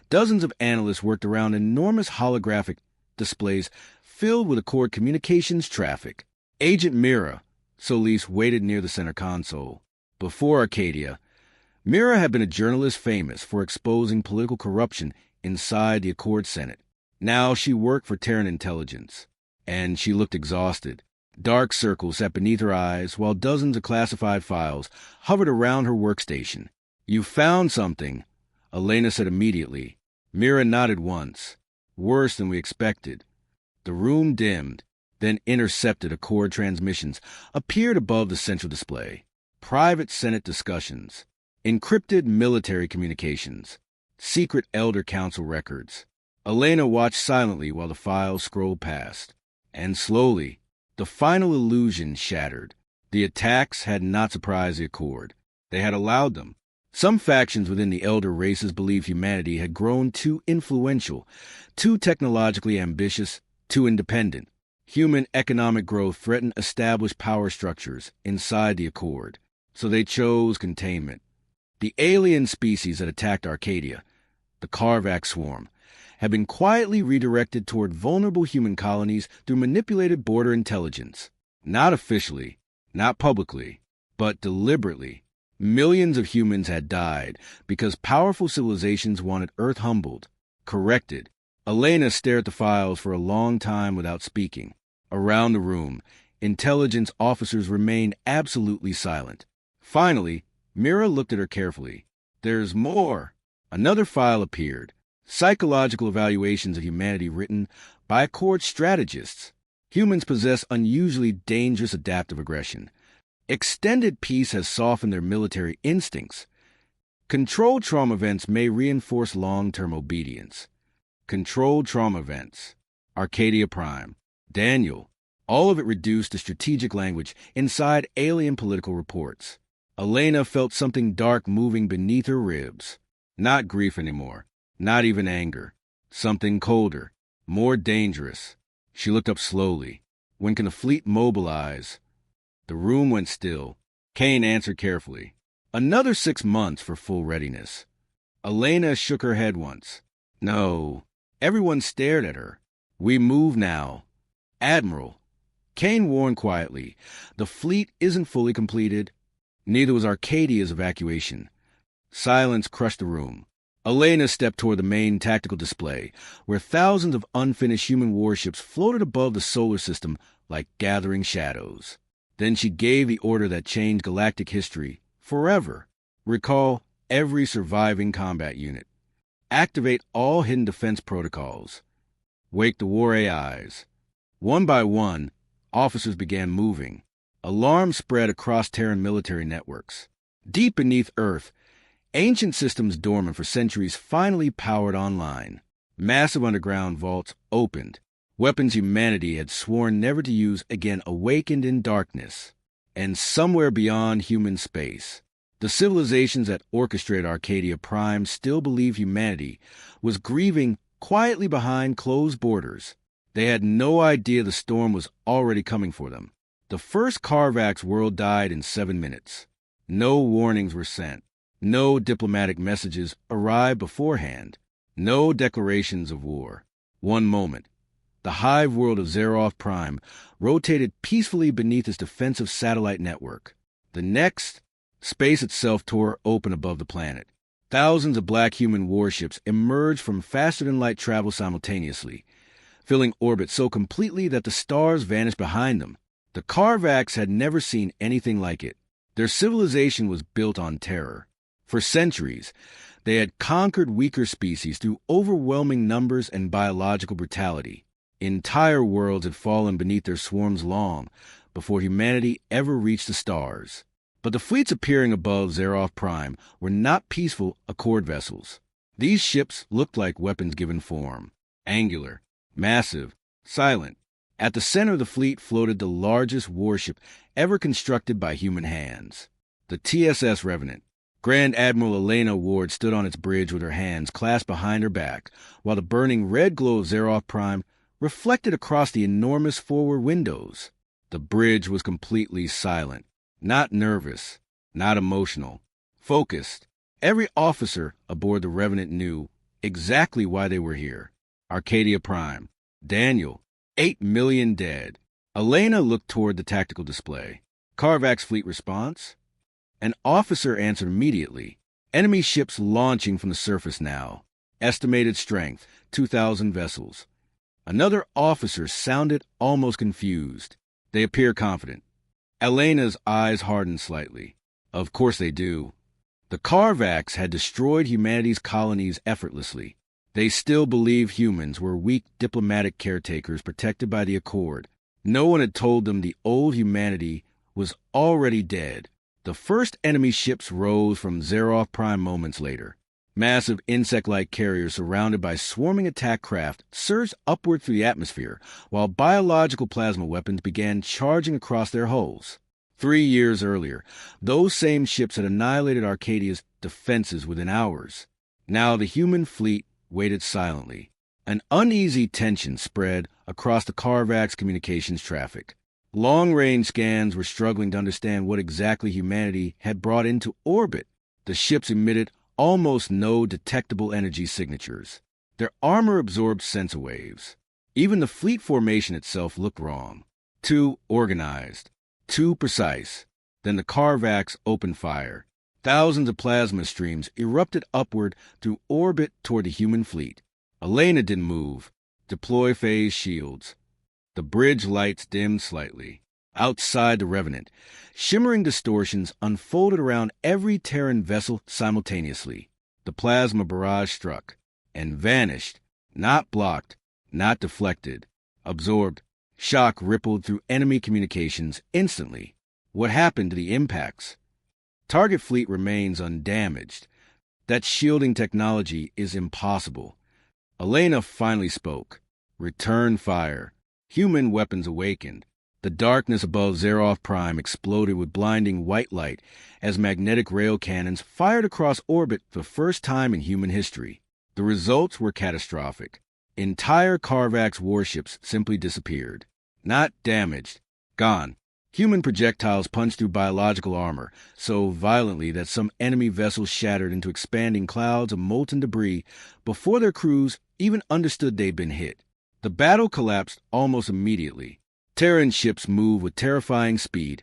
dozens of analysts worked around enormous holographic displays filled with Accord communications traffic. Agent Mira, Solis, waited near the center console. Before Arcadia, Mira had been a journalist famous for exposing political corruption inside the Accord Senate. Now she worked for Terran intelligence, and she looked exhausted. Dark circles sat beneath her eyes while dozens of classified files hovered around her workstation. "You found something," Elena said immediately. Mira nodded once. "Worse than we expected." The room dimmed, then intercepted Accord transmissions appeared above the central display. Private Senate discussions, encrypted military communications, secret Elder Council records. Elena watched silently while the files scrolled past. And slowly, the final illusion shattered. The attacks had not surprised the Accord. They had allowed them. Some factions within the elder races believed humanity had grown too influential, too technologically ambitious, too independent. Human economic growth threatened established power structures inside the Accord, so they chose containment. The alien species that attacked Arcadia, the Carvac swarm, had been quietly redirected toward vulnerable human colonies through manipulated border intelligence. Not officially, not publicly, but deliberately. Millions of humans had died because powerful civilizations wanted Earth humbled, corrected. Elena stared at the files for a long time without speaking. Around the room, intelligence officers remained absolutely silent. Finally, Mira looked at her carefully. "There's more." Another file appeared. Psychological evaluations of humanity written by Accord strategists. Humans possess unusually dangerous adaptive aggression. Extended peace has softened their military instincts. Controlled trauma events may reinforce long-term obedience. Controlled trauma events. Arcadia Prime. Daniel. All of it reduced to strategic language inside alien political reports. Elena felt something dark moving beneath her ribs. Not grief anymore. Not even anger. Something colder. More dangerous. She looked up slowly. "When can the fleet mobilize?" The room went still. Kane answered carefully. "Another 6 months for full readiness." Elena shook her head once. "No." Everyone stared at her. "We move now." "Admiral." Kane warned quietly. "The fleet isn't fully completed." Neither was Arcadia's evacuation. Silence crushed the room. Elena stepped toward the main tactical display, where thousands of unfinished human warships floated above the solar system like gathering shadows. Then she gave the order that changed galactic history forever. Recall every surviving combat unit. Activate all hidden defense protocols. Wake the war AIs. One by one, officers began moving. Alarm spread across Terran military networks. Deep beneath Earth, ancient systems dormant for centuries finally powered online. Massive underground vaults opened. Weapons humanity had sworn never to use again awakened in darkness. And somewhere beyond human space, the civilizations that orchestrated Arcadia Prime still believed humanity was grieving quietly behind closed borders. They had no idea the storm was already coming for them. The first Carvac's world died in 7 minutes. No warnings were sent. No diplomatic messages arrived beforehand. No declarations of war. One moment, the hive world of Zeroth Prime rotated peacefully beneath its defensive satellite network. The next, space itself tore open above the planet. Thousands of black human warships emerged from faster-than-light travel simultaneously, filling orbit so completely that the stars vanished behind them. The Carvacs had never seen anything like it. Their civilization was built on terror. For centuries, they had conquered weaker species through overwhelming numbers and biological brutality. Entire worlds had fallen beneath their swarms long before humanity ever reached the stars. But the fleets appearing above Zeroth Prime were not peaceful Accord vessels. These ships looked like weapons given form. Angular, massive, silent. At the center of the fleet floated the largest warship ever constructed by human hands. The TSS Revenant. Grand Admiral Elena Ward stood on its bridge with her hands clasped behind her back, while the burning red glow of Zeroth Prime reflected across the enormous forward windows. The bridge was completely silent. Not nervous, not emotional. Focused. Every officer aboard the Revenant knew exactly why they were here. Arcadia Prime. Daniel. 8 million dead. Elena looked toward the tactical display. Carvac's fleet response? An officer answered immediately. Enemy ships launching from the surface now. Estimated strength, 2,000 vessels. Another officer sounded almost confused. They appear confident. Elena's eyes hardened slightly. Of course they do. The Carvacs had destroyed humanity's colonies effortlessly. They still believed humans were weak diplomatic caretakers protected by the Accord. No one had told them the old humanity was already dead. The first enemy ships rose from Zeroth Prime moments later. Massive insect-like carriers surrounded by swarming attack craft surged upward through the atmosphere, while biological plasma weapons began charging across their hulls. 3 years earlier, those same ships had annihilated Arcadia's defenses within hours. Now the human fleet waited silently. An uneasy tension spread across the Carvax communications traffic. Long-range scans were struggling to understand what exactly humanity had brought into orbit. The ships emitted almost no detectable energy signatures. Their armor absorbed sensor waves. Even the fleet formation itself looked wrong. Too organized. Too precise. Then the Carvax opened fire. Thousands of plasma streams erupted upward through orbit toward the human fleet. Elena didn't move. Deploy phase shields. The bridge lights dimmed slightly. Outside the Revenant, shimmering distortions unfolded around every Terran vessel simultaneously. The plasma barrage struck and vanished, not blocked, not deflected, absorbed. Shock rippled through enemy communications instantly. What happened to the impacts? Target fleet remains undamaged. That shielding technology is impossible. Elena finally spoke. Return fire. Human weapons awakened. The darkness above Xeroth Prime exploded with blinding white light as magnetic rail cannons fired across orbit for the first time in human history. The results were catastrophic. Entire Carvax warships simply disappeared. Not damaged. Gone. Human projectiles punched through biological armor so violently that some enemy vessels shattered into expanding clouds of molten debris before their crews even understood they'd been hit. The battle collapsed almost immediately. Terran ships moved with terrifying speed,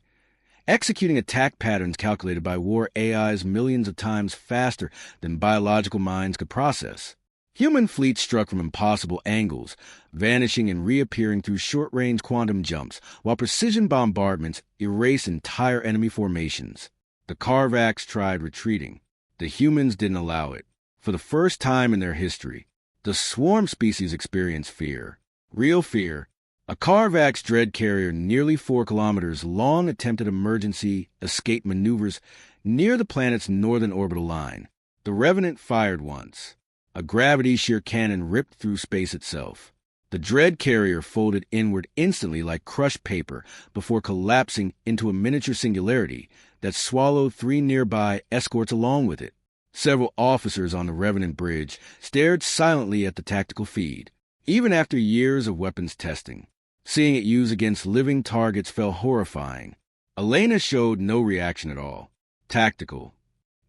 executing attack patterns calculated by war AIs millions of times faster than biological minds could process. Human fleets struck from impossible angles, vanishing and reappearing through short-range quantum jumps, while precision bombardments erased entire enemy formations. The Carvax tried retreating. The humans didn't allow it. For the first time in their history, the swarm species experienced fear. Real fear. A Carvax dread carrier nearly 4 kilometers long attempted emergency escape maneuvers near the planet's northern orbital line. The Revenant fired once. A gravity shear cannon ripped through space itself. The dread carrier folded inward instantly like crushed paper before collapsing into a miniature singularity that swallowed 3 nearby escorts along with it. Several officers on the Revenant bridge stared silently at the tactical feed. Even after years of weapons testing, seeing it used against living targets felt horrifying. Elena showed no reaction at all. Tactical.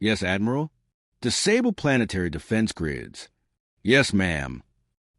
Yes, Admiral? Disable planetary defense grids. Yes, ma'am.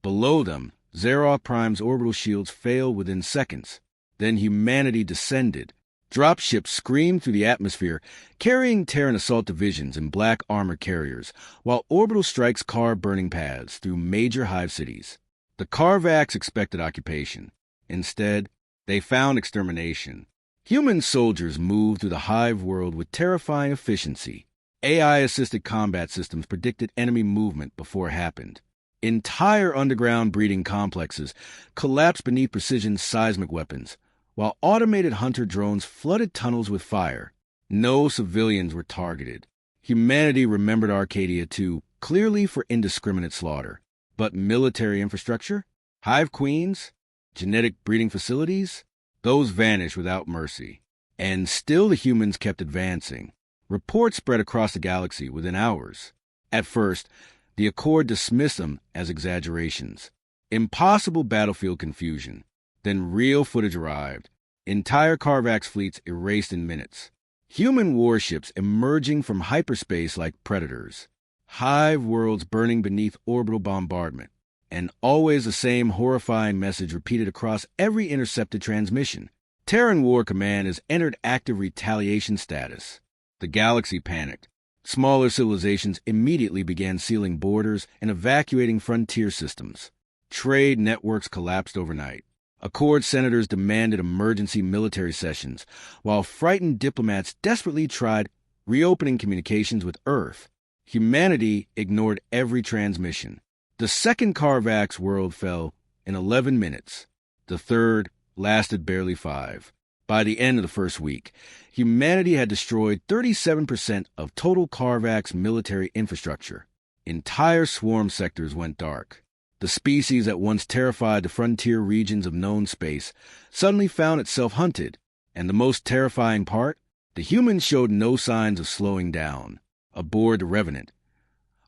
Below them, Xeroth Prime's orbital shields failed within seconds. Then humanity descended. Dropships screamed through the atmosphere, carrying Terran assault divisions and black armor carriers, while orbital strikes carved burning paths through major hive cities. The Carvax expected occupation. Instead, they found extermination. Human soldiers moved through the hive world with terrifying efficiency. AI-assisted combat systems predicted enemy movement before it happened. Entire underground breeding complexes collapsed beneath precision seismic weapons, while automated hunter drones flooded tunnels with fire. No civilians were targeted. Humanity remembered Arcadia too clearly for indiscriminate slaughter. But military infrastructure? Hive queens? Genetic breeding facilities? Those vanished without mercy. And still the humans kept advancing. Reports spread across the galaxy within hours. At first, the Accord dismissed them as exaggerations. Impossible battlefield confusion. Then real footage arrived. Entire Carvax fleets erased in minutes. Human warships emerging from hyperspace like predators. Hive worlds burning beneath orbital bombardment. And always the same horrifying message repeated across every intercepted transmission. Terran War Command has entered active retaliation status. The galaxy panicked. Smaller civilizations immediately began sealing borders and evacuating frontier systems. Trade networks collapsed overnight. Accord senators demanded emergency military sessions, while frightened diplomats desperately tried reopening communications with Earth. Humanity ignored every transmission. The second Carvax world fell in 11 minutes. The third lasted barely 5. By the end of the first week, humanity had destroyed 37% of total Carvax military infrastructure. Entire swarm sectors went dark. The species that once terrified the frontier regions of known space suddenly found itself hunted. And the most terrifying part? The humans showed no signs of slowing down. Aboard the Revenant,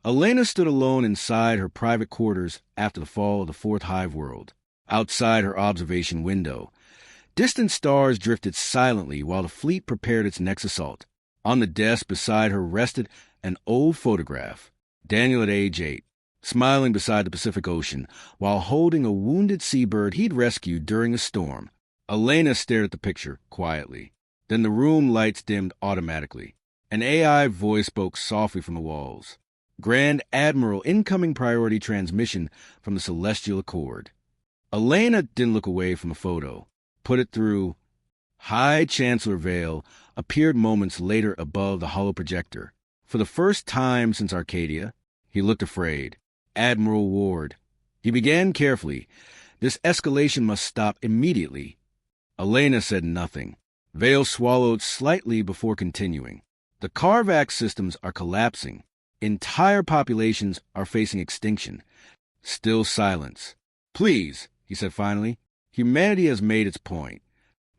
Elena stood alone inside her private quarters after the fall of the fourth hive world. Outside her observation window, distant stars drifted silently while the fleet prepared its next assault. On the desk beside her rested an old photograph. Daniel at age 8, smiling beside the Pacific Ocean while holding a wounded seabird he'd rescued during a storm. Elena stared at the picture quietly. Then the room lights dimmed automatically. An AI voice spoke softly from the walls. Grand Admiral incoming priority transmission from the Celestial Accord. Elena didn't look away from the photo. Put it through. High Chancellor Vale appeared moments later above the hollow projector. For the first time since Arcadia, he looked afraid. Admiral Ward. He began carefully. This escalation must stop immediately. Elena said nothing. Vale swallowed slightly before continuing. The Carvac systems are collapsing. Entire populations are facing extinction. Still silence. Please, he said finally. Humanity has made its point.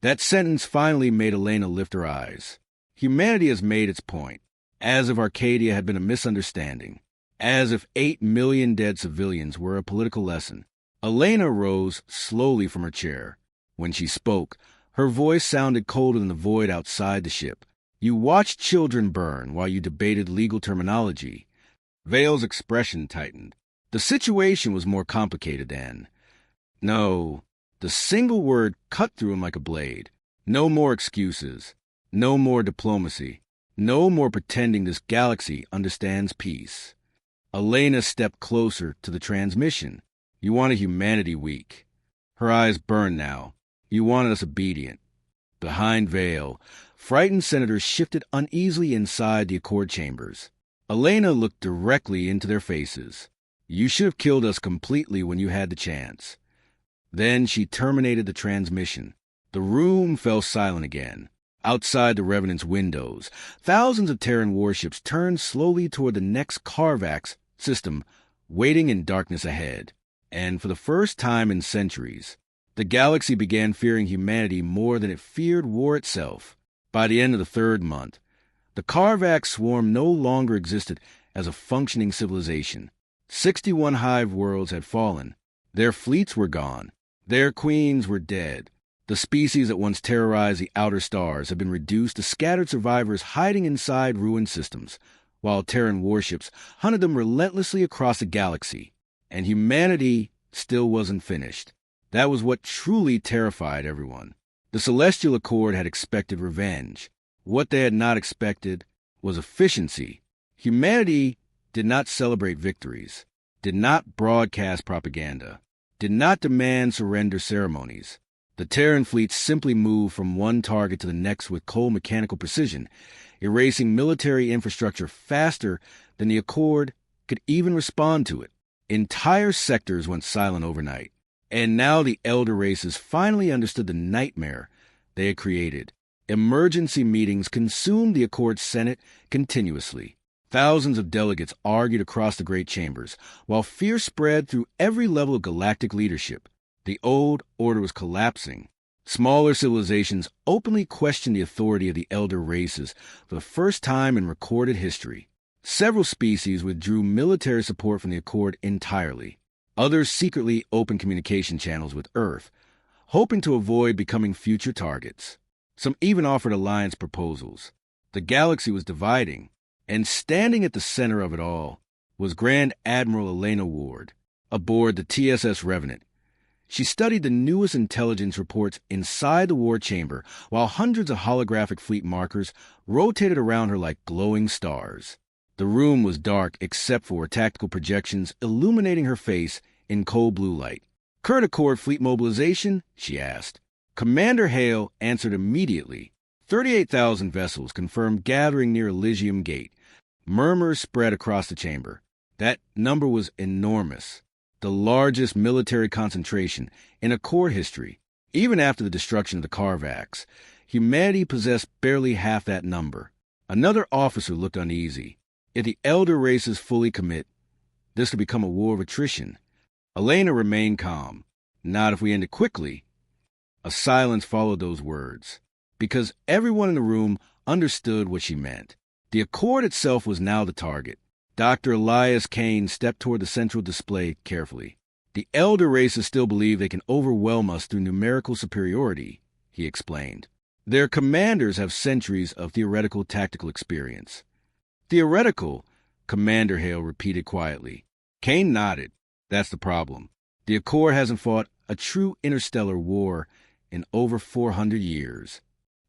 That sentence finally made Elena lift her eyes. Humanity has made its point. As if Arcadia had been a misunderstanding. As if 8 million dead civilians were a political lesson. Elena rose slowly from her chair. When she spoke, her voice sounded colder than the void outside the ship. You watched children burn while you debated legal terminology. Vale's expression tightened. The situation was more complicated than. No, the single word cut through him like a blade. No more excuses. No more diplomacy. No more pretending this galaxy understands peace. Elena stepped closer to the transmission. You wanted humanity weak. Her eyes burned now. You wanted us obedient. Behind Vale, frightened senators shifted uneasily inside the Accord chambers. Elena looked directly into their faces. You should have killed us completely when you had the chance. Then she terminated the transmission. The room fell silent again. Outside the Revenant's windows, thousands of Terran warships turned slowly toward the next Carvac system, waiting in darkness ahead. And for the first time in centuries, the galaxy began fearing humanity more than it feared war itself. By the end of the third month, the Carvac swarm no longer existed as a functioning civilization. 61 hive worlds had fallen. Their fleets were gone. Their queens were dead. The species that once terrorized the outer stars had been reduced to scattered survivors hiding inside ruined systems, while Terran warships hunted them relentlessly across the galaxy. And humanity still wasn't finished. That was what truly terrified everyone. The Celestial Accord had expected revenge. What they had not expected was efficiency. Humanity did not celebrate victories, did not broadcast propaganda, did not demand surrender ceremonies. The Terran fleet simply moved from one target to the next with cold mechanical precision, erasing military infrastructure faster than the Accord could even respond to it. Entire sectors went silent overnight. And now the elder races finally understood the nightmare they had created. Emergency meetings consumed the Accord Senate continuously. Thousands of delegates argued across the great chambers, while fear spread through every level of galactic leadership. The old order was collapsing. Smaller civilizations openly questioned the authority of the elder races for the first time in recorded history. Several species withdrew military support from the Accord entirely. Others secretly opened communication channels with Earth, hoping to avoid becoming future targets. Some even offered alliance proposals. The galaxy was dividing, and standing at the center of it all was Grand Admiral Elena Ward, aboard the TSS Revenant. She studied the newest intelligence reports inside the war chamber, while hundreds of holographic fleet markers rotated around her like glowing stars. The room was dark except for tactical projections illuminating her face in cold blue light. "Caretakers fleet mobilization?" she asked. Commander Hale answered immediately. 38,000 vessels confirmed gathering near Elysium Gate. Murmurs spread across the chamber. That number was enormous. The largest military concentration in Accord history. Even after the destruction of the Carvacs, humanity possessed barely half that number. Another officer looked uneasy. If the elder races fully commit, this could become a war of attrition. Elena remained calm. Not if we end it quickly. A silence followed those words, because everyone in the room understood what she meant. The Accord itself was now the target. Dr. Elias Kane stepped toward the central display carefully. The elder races still believe they can overwhelm us through numerical superiority, he explained. Their commanders have centuries of theoretical tactical experience. Theoretical, Commander Hale repeated quietly. Kane nodded. That's the problem. The Accord hasn't fought a true interstellar war in over 400 years.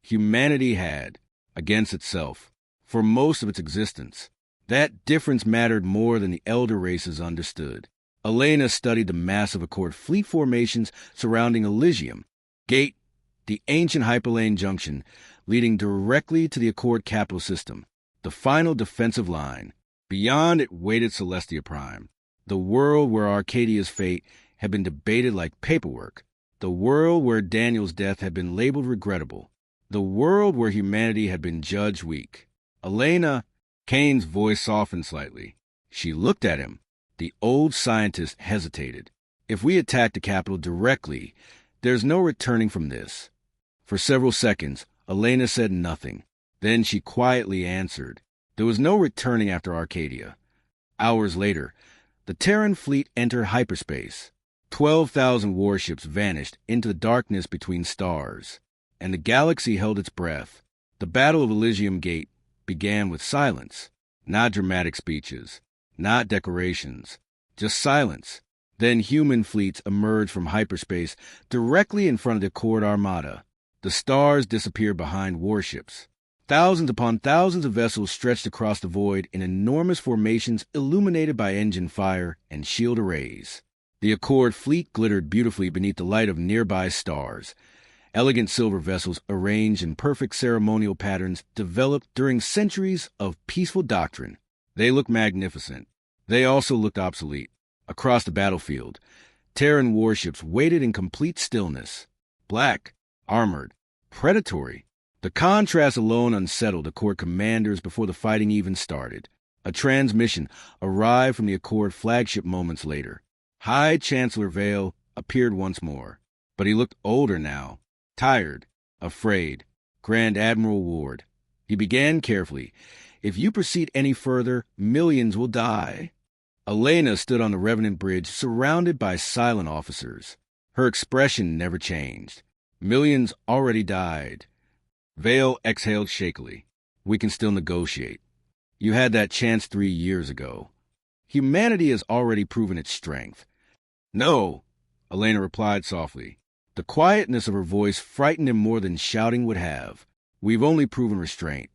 Humanity had, against itself, for most of its existence. That difference mattered more than the elder races understood. Elena studied the massive Accord fleet formations surrounding Elysium Gate, the ancient hyperlane junction leading directly to the Accord capital system, the final defensive line. Beyond it waited Celestia Prime, the world where Arcadia's fate had been debated like paperwork, the world where Daniel's death had been labeled regrettable, the world where humanity had been judged weak. Elena, Kane's voice softened slightly. She looked at him. The old scientist hesitated. If we attack the capital directly, there's no returning from this. For several seconds, Elena said nothing. Then she quietly answered. There was no returning after Arcadia. Hours later, the Terran fleet entered hyperspace. 12,000 warships vanished into the darkness between stars, and the galaxy held its breath. The Battle of Elysium Gate began with silence, not dramatic speeches, not decorations, just silence. Then human fleets emerged from hyperspace directly in front of the Accord Armada. The stars disappeared behind warships. Thousands upon thousands of vessels stretched across the void in enormous formations illuminated by engine fire and shield arrays. The Accord fleet glittered beautifully beneath the light of nearby stars. Elegant silver vessels arranged in perfect ceremonial patterns developed during centuries of peaceful doctrine. They looked magnificent. They also looked obsolete. Across the battlefield, Terran warships waited in complete stillness. Black, armored, predatory. The contrast alone unsettled Accord commanders before the fighting even started. A transmission arrived from the Accord flagship moments later. High Chancellor Vale appeared once more, but he looked older now, tired, afraid. Grand Admiral Ward. He began carefully. If you proceed any further, millions will die. Elena stood on the Revenant Bridge, surrounded by silent officers. Her expression never changed. Millions already died. Vale exhaled shakily. We can still negotiate. You had that chance 3 years ago. Humanity has already proven its strength. No, Elena replied softly. The quietness of her voice frightened him more than shouting would have. We've only proven restraint.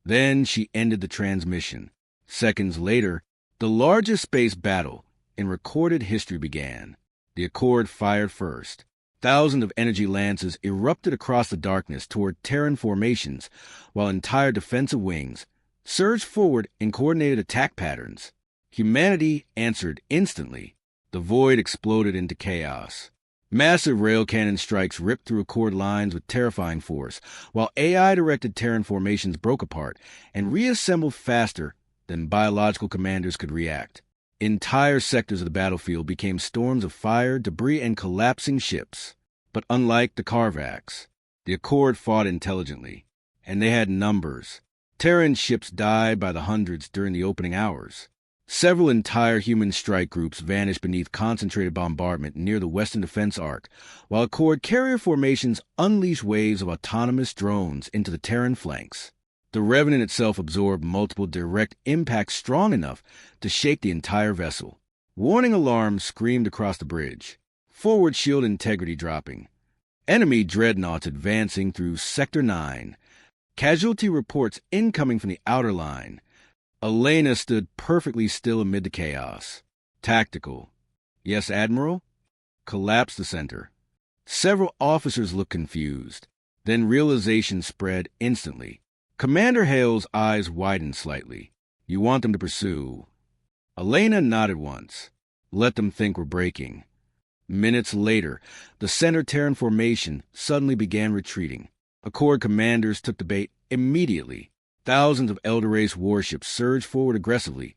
Then she ended the transmission. Seconds later, the largest space battle in recorded history began. The Accord fired first. Thousands of energy lances erupted across the darkness toward Terran formations, while entire defensive wings surged forward in coordinated attack patterns. Humanity answered instantly. The void exploded into chaos. Massive rail cannon strikes ripped through Accord lines with terrifying force, while AI-directed Terran formations broke apart and reassembled faster than biological commanders could react. Entire sectors of the battlefield became storms of fire, debris, and collapsing ships. But unlike the Carvax, the Accord fought intelligently, and they had numbers. Terran ships died by the hundreds during the opening hours. Several entire human strike groups vanished beneath concentrated bombardment near the Western Defense Arc, while Accord carrier formations unleashed waves of autonomous drones into the Terran flanks. The Revenant itself absorbed multiple direct impacts strong enough to shake the entire vessel. Warning alarms screamed across the bridge. Forward shield integrity dropping. Enemy dreadnoughts advancing through Sector 9. Casualty reports incoming from the outer line. Elena stood perfectly still amid the chaos. Tactical. Yes, Admiral? Collapsed the center. Several officers looked confused. Then realization spread instantly. Commander Hale's eyes widened slightly. You want them to pursue. Elena nodded once. Let them think we're breaking. Minutes later, the center Terran formation suddenly began retreating. Accord commanders took the bait immediately. Thousands of Elder Race warships surged forward aggressively,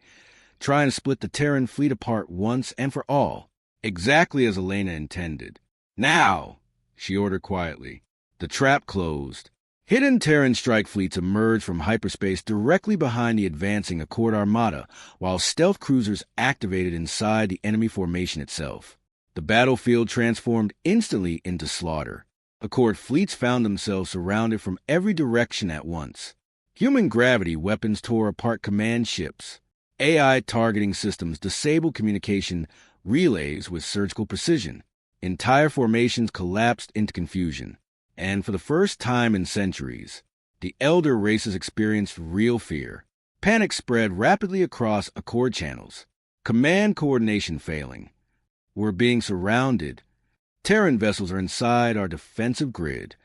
trying to split the Terran fleet apart once and for all, exactly as Elena intended. Now, she ordered quietly. The trap closed. Hidden Terran strike fleets emerged from hyperspace directly behind the advancing Accord Armada, while stealth cruisers activated inside the enemy formation itself. The battlefield transformed instantly into slaughter. Accord fleets found themselves surrounded from every direction at once. Human gravity weapons tore apart command ships. AI targeting systems disabled communication relays with surgical precision. Entire formations collapsed into confusion. And for the first time in centuries, the elder races experienced real fear. Panic spread rapidly across Accord channels. Command coordination failing. We're being surrounded. Terran vessels are inside our defensive grid.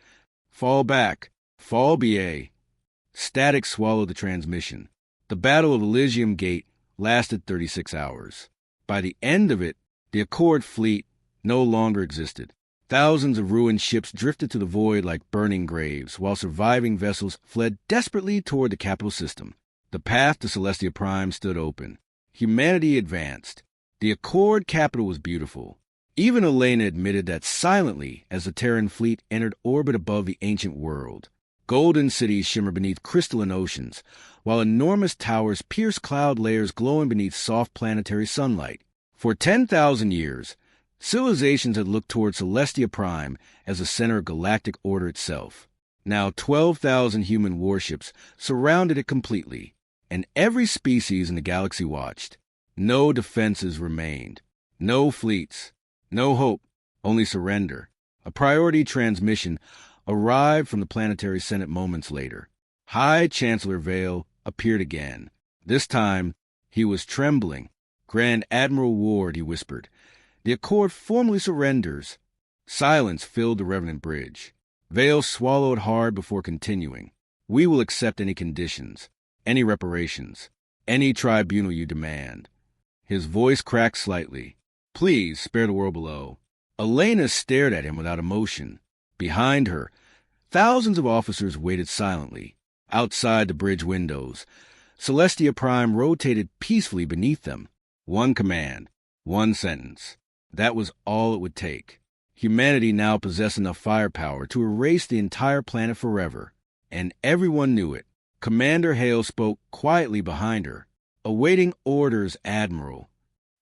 Fall back. Fall BA. Static swallowed the transmission. The Battle of Elysium Gate lasted 36 hours. By the end of it, the Accord fleet no longer existed. Thousands of ruined ships drifted to the void like burning graves, while surviving vessels fled desperately toward the capital system. The path to Celestia Prime stood open. Humanity advanced. The Accord capital was beautiful. Even Elena admitted that silently as the Terran fleet entered orbit above the ancient world. Golden cities shimmer beneath crystalline oceans, while enormous towers pierce cloud layers glowing beneath soft planetary sunlight. For 10,000 years, civilizations had looked toward Celestia Prime as the center of galactic order itself. Now 12,000 human warships surrounded it completely, and every species in the galaxy watched. No defenses remained. No fleets. No hope. Only surrender. A priority transmission arrived from the Planetary Senate moments later. High Chancellor Vale appeared again. This time, he was trembling. Grand Admiral Ward, he whispered. The Accord formally surrenders. Silence filled the Revenant Bridge. Vale swallowed hard before continuing. We will accept any conditions, any reparations, any tribunal you demand. His voice cracked slightly. Please spare the world below. Elena stared at him without emotion. Behind her, thousands of officers waited silently. Outside the bridge windows, Celestia Prime rotated peacefully beneath them. One command, one sentence. That was all it would take. Humanity now possessed enough firepower to erase the entire planet forever. And everyone knew it. Commander Hale spoke quietly behind her. Awaiting orders, Admiral.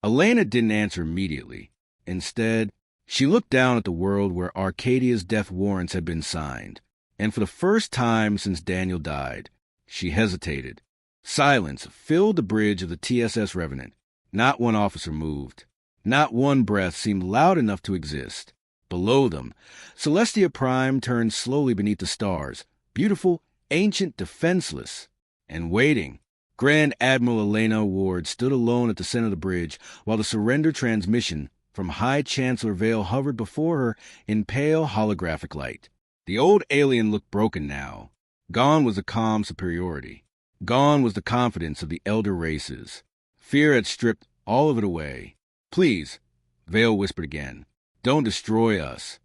Elena didn't answer immediately. Instead, she looked down at the world where Arcadia's death warrants had been signed. And for the first time since Daniel died, she hesitated. Silence filled the bridge of the TSS Revenant. Not one officer moved. Not one breath seemed loud enough to exist. Below them, Celestia Prime turned slowly beneath the stars, beautiful, ancient, defenseless, and waiting. Grand Admiral Elena Ward stood alone at the center of the bridge, while the surrender transmission from High Chancellor Vale hovered before her in pale holographic light. The old alien looked broken now. Gone was the calm superiority. Gone was the confidence of the elder races. Fear had stripped all of it away. Please, Vale whispered again, don't destroy us.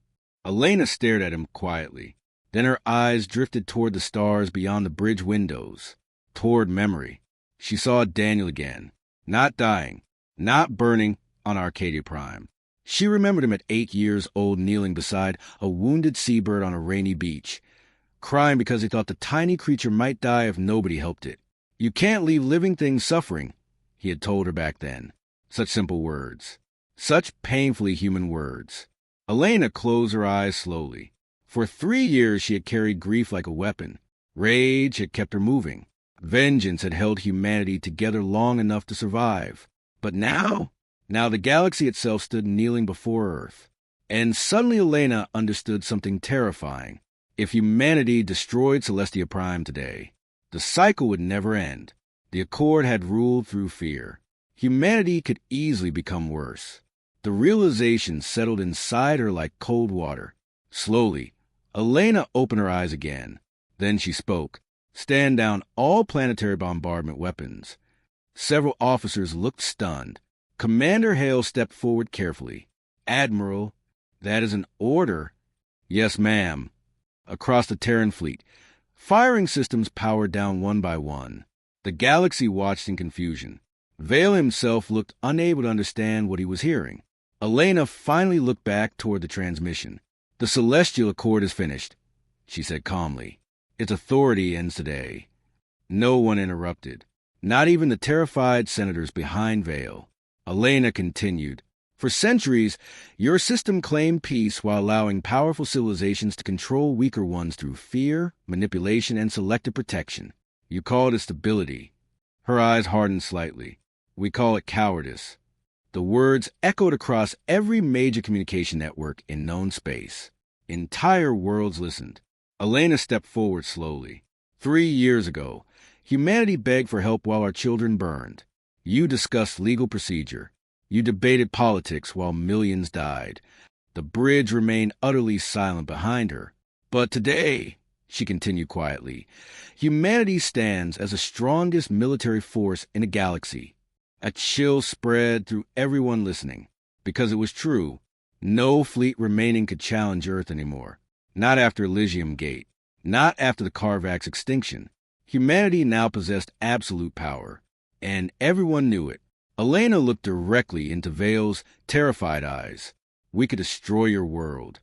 Elena stared at him quietly. Then her eyes drifted toward the stars beyond the bridge windows, toward memory. She saw Daniel again, not dying, not burning on Arcadia Prime. She remembered him at 8 years old, kneeling beside a wounded seabird on a rainy beach, crying because he thought the tiny creature might die if nobody helped it. You can't leave living things suffering, he had told her back then. Such simple words. Such painfully human words. Elena closed her eyes slowly. For 3 years she had carried grief like a weapon. Rage had kept her moving. Vengeance had held humanity together long enough to survive. But now the galaxy itself stood kneeling before Earth. And suddenly Elena understood something terrifying. If humanity destroyed Celestia Prime today, the cycle would never end. The Accord had ruled through fear. Humanity could easily become worse. The realization settled inside her like cold water. Slowly, Elena opened her eyes again. Then she spoke. Stand down all planetary bombardment weapons. Several officers looked stunned. Commander Hale stepped forward carefully. Admiral, that is an order. Yes, ma'am. Across the Terran fleet, firing systems powered down one by one. The galaxy watched in confusion. Vale himself looked unable to understand what he was hearing. Elena finally looked back toward the transmission. The Celestial Accord is finished, she said calmly. Its authority ends today. No one interrupted, not even the terrified senators behind veil. Elena continued, "For centuries, your system claimed peace while allowing powerful civilizations to control weaker ones through fear, manipulation, and selective protection. You called it stability." Her eyes hardened slightly. "We call it cowardice." The words echoed across every major communication network in known space. Entire worlds listened. Elena stepped forward slowly. 3 years ago, humanity begged for help while our children burned. You discussed legal procedure. You debated politics while millions died. The bridge remained utterly silent behind her. But today, she continued quietly, humanity stands as the strongest military force in a galaxy. A chill spread through everyone listening, because it was true. No fleet remaining could challenge Earth anymore. Not after Elysium Gate. Not after the Carvax extinction. Humanity now possessed absolute power, and everyone knew it. Elena looked directly into Vale's terrified eyes. "We could destroy your world."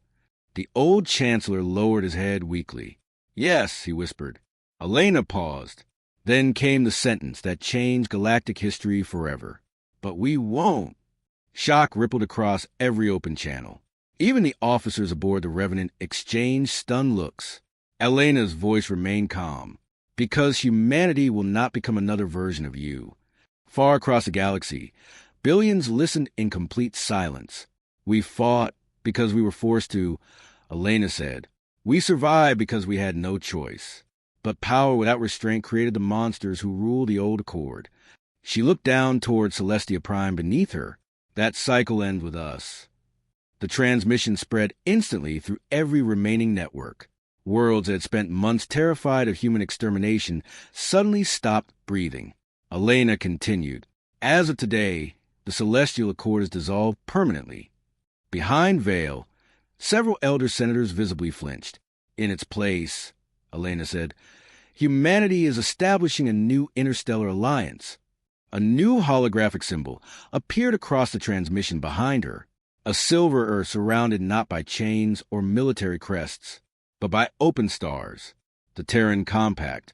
The old chancellor lowered his head weakly. "Yes," he whispered. Elena paused. Then came the sentence that changed galactic history forever. "But we won't." Shock rippled across every open channel. Even the officers aboard the Revenant exchanged stunned looks. Elena's voice remained calm. "Because humanity will not become another version of you." Far across the galaxy, billions listened in complete silence. "We fought because we were forced to," Elena said. "We survived because we had no choice." But power without restraint created the monsters who rule the old Accord. She looked down toward Celestia Prime beneath her. "That cycle ends with us." The transmission spread instantly through every remaining network. Worlds that had spent months terrified of human extermination suddenly stopped breathing. Elena continued, "As of today, the Celestial Accord is dissolved permanently." Behind veil, several elder senators visibly flinched. "In its place," Elena said, "humanity is establishing a new interstellar alliance." A new holographic symbol appeared across the transmission behind her. A silver Earth surrounded not by chains or military crests, but by open stars. The Terran Compact.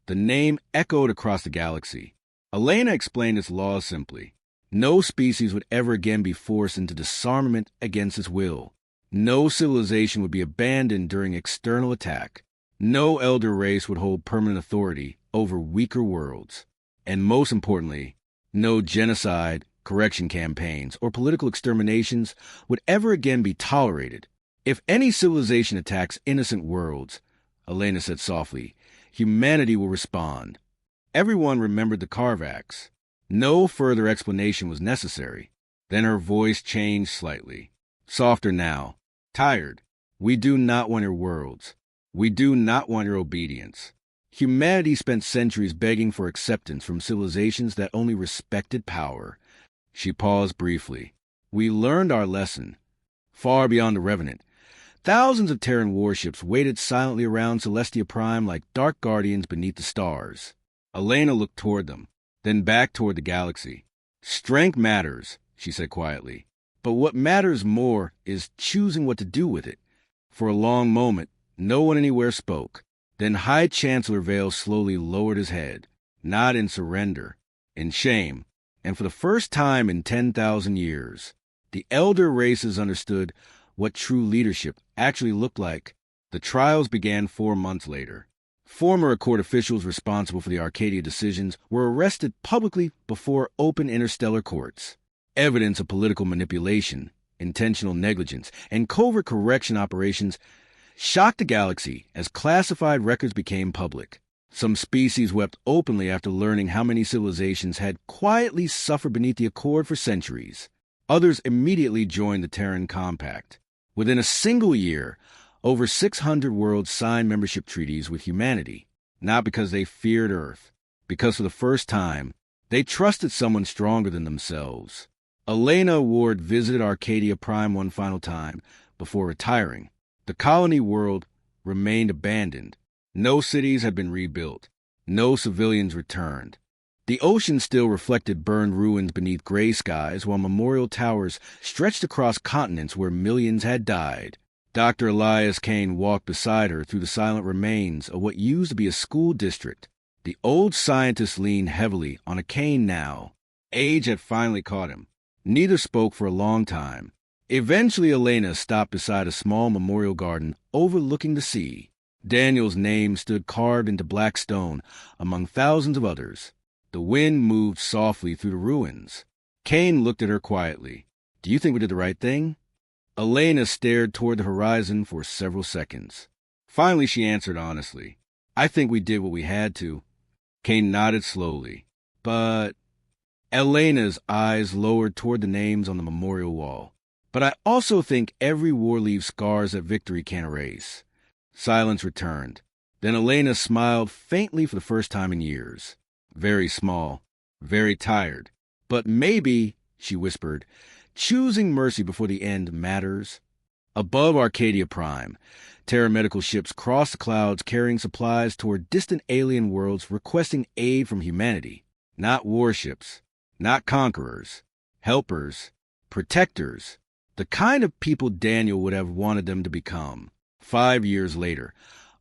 The name echoed across the galaxy. Elena explained its laws simply. No species would ever again be forced into disarmament against its will. No civilization would be abandoned during external attack. No elder race would hold permanent authority over weaker worlds. And most importantly, no genocide, correction campaigns, or political exterminations would ever again be tolerated. "If any civilization attacks innocent worlds," Elena said softly, "humanity will respond." Everyone remembered the Carvax. No further explanation was necessary. Then her voice changed slightly. Softer now. "Tired. We do not want your worlds. We do not want your obedience." Humanity spent centuries begging for acceptance from civilizations that only respected power. She paused briefly. "We learned our lesson. Far beyond the Revenant, thousands of Terran warships waited silently around Celestia Prime like dark guardians beneath the stars." Elena looked toward them, then back toward the galaxy. "Strength matters," she said quietly. "But what matters more is choosing what to do with it." For a long moment, no one anywhere spoke. Then High Chancellor Vale slowly lowered his head, not in surrender, in shame, and for the first time in 10,000 years, the elder races understood what true leadership actually looked like. The trials began 4 months later. Former Accord officials responsible for the Arcadia decisions were arrested publicly before open interstellar courts. Evidence of political manipulation, intentional negligence, and covert correction operations shocked the galaxy as classified records became public. Some species wept openly after learning how many civilizations had quietly suffered beneath the Accord for centuries. Others immediately joined the Terran Compact. Within a single year, over 600 worlds signed membership treaties with humanity, not because they feared Earth, because for the first time, they trusted someone stronger than themselves. Elena Ward visited Arcadia Prime one final time before retiring. The colony world remained abandoned. No cities had been rebuilt. No civilians returned. The ocean still reflected burned ruins beneath gray skies, while memorial towers stretched across continents where millions had died. Dr. Elias Kane walked beside her through the silent remains of what used to be a school district. The old scientist leaned heavily on a cane now. Age had finally caught him. Neither spoke for a long time. Eventually, Elena stopped beside a small memorial garden overlooking the sea. Daniel's name stood carved into black stone among thousands of others. The wind moved softly through the ruins. Kane looked at her quietly. "Do you think we did the right thing?" Elena stared toward the horizon for several seconds. Finally, she answered honestly, "I think we did what we had to." Kane nodded slowly. "But—" Elena's eyes lowered toward the names on the memorial wall. "But I also think every war leaves scars that victory can't erase." Silence returned. Then Elena smiled faintly for the first time in years. Very small, very tired. "But maybe," she whispered, "choosing mercy before the end matters." Above Arcadia Prime, Terran medical ships crossed the clouds carrying supplies toward distant alien worlds requesting aid from humanity. Not warships, not conquerors, helpers, protectors, the kind of people Daniel would have wanted them to become. 5 years later,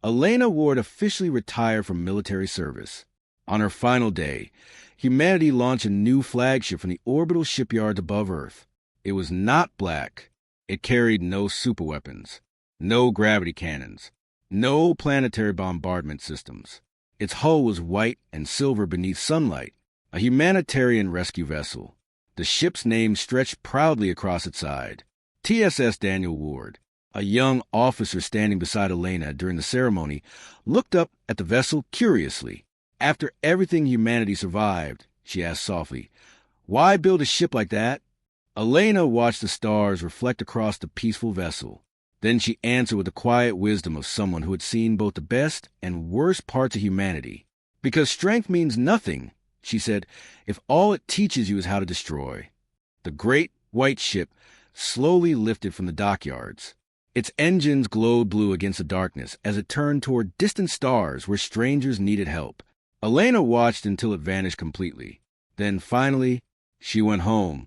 Elena Ward officially retired from military service. On her final day, humanity launched a new flagship from the orbital shipyards above Earth. It was not black. It carried no superweapons, no gravity cannons, no planetary bombardment systems. Its hull was white and silver beneath sunlight, a humanitarian rescue vessel. The ship's name stretched proudly across its side. TSS Daniel Ward, a young officer standing beside Elena during the ceremony, looked up at the vessel curiously. "After everything humanity survived," she asked softly, "why build a ship like that?" Elena watched the stars reflect across the peaceful vessel. Then she answered with the quiet wisdom of someone who had seen both the best and worst parts of humanity. "Because strength means nothing," she said, "if all it teaches you is how to destroy." The great white ship slowly lifted from the dockyards. Its engines glowed blue against the darkness as it turned toward distant stars where strangers needed help. Elena watched until it vanished completely. Then finally, she went home.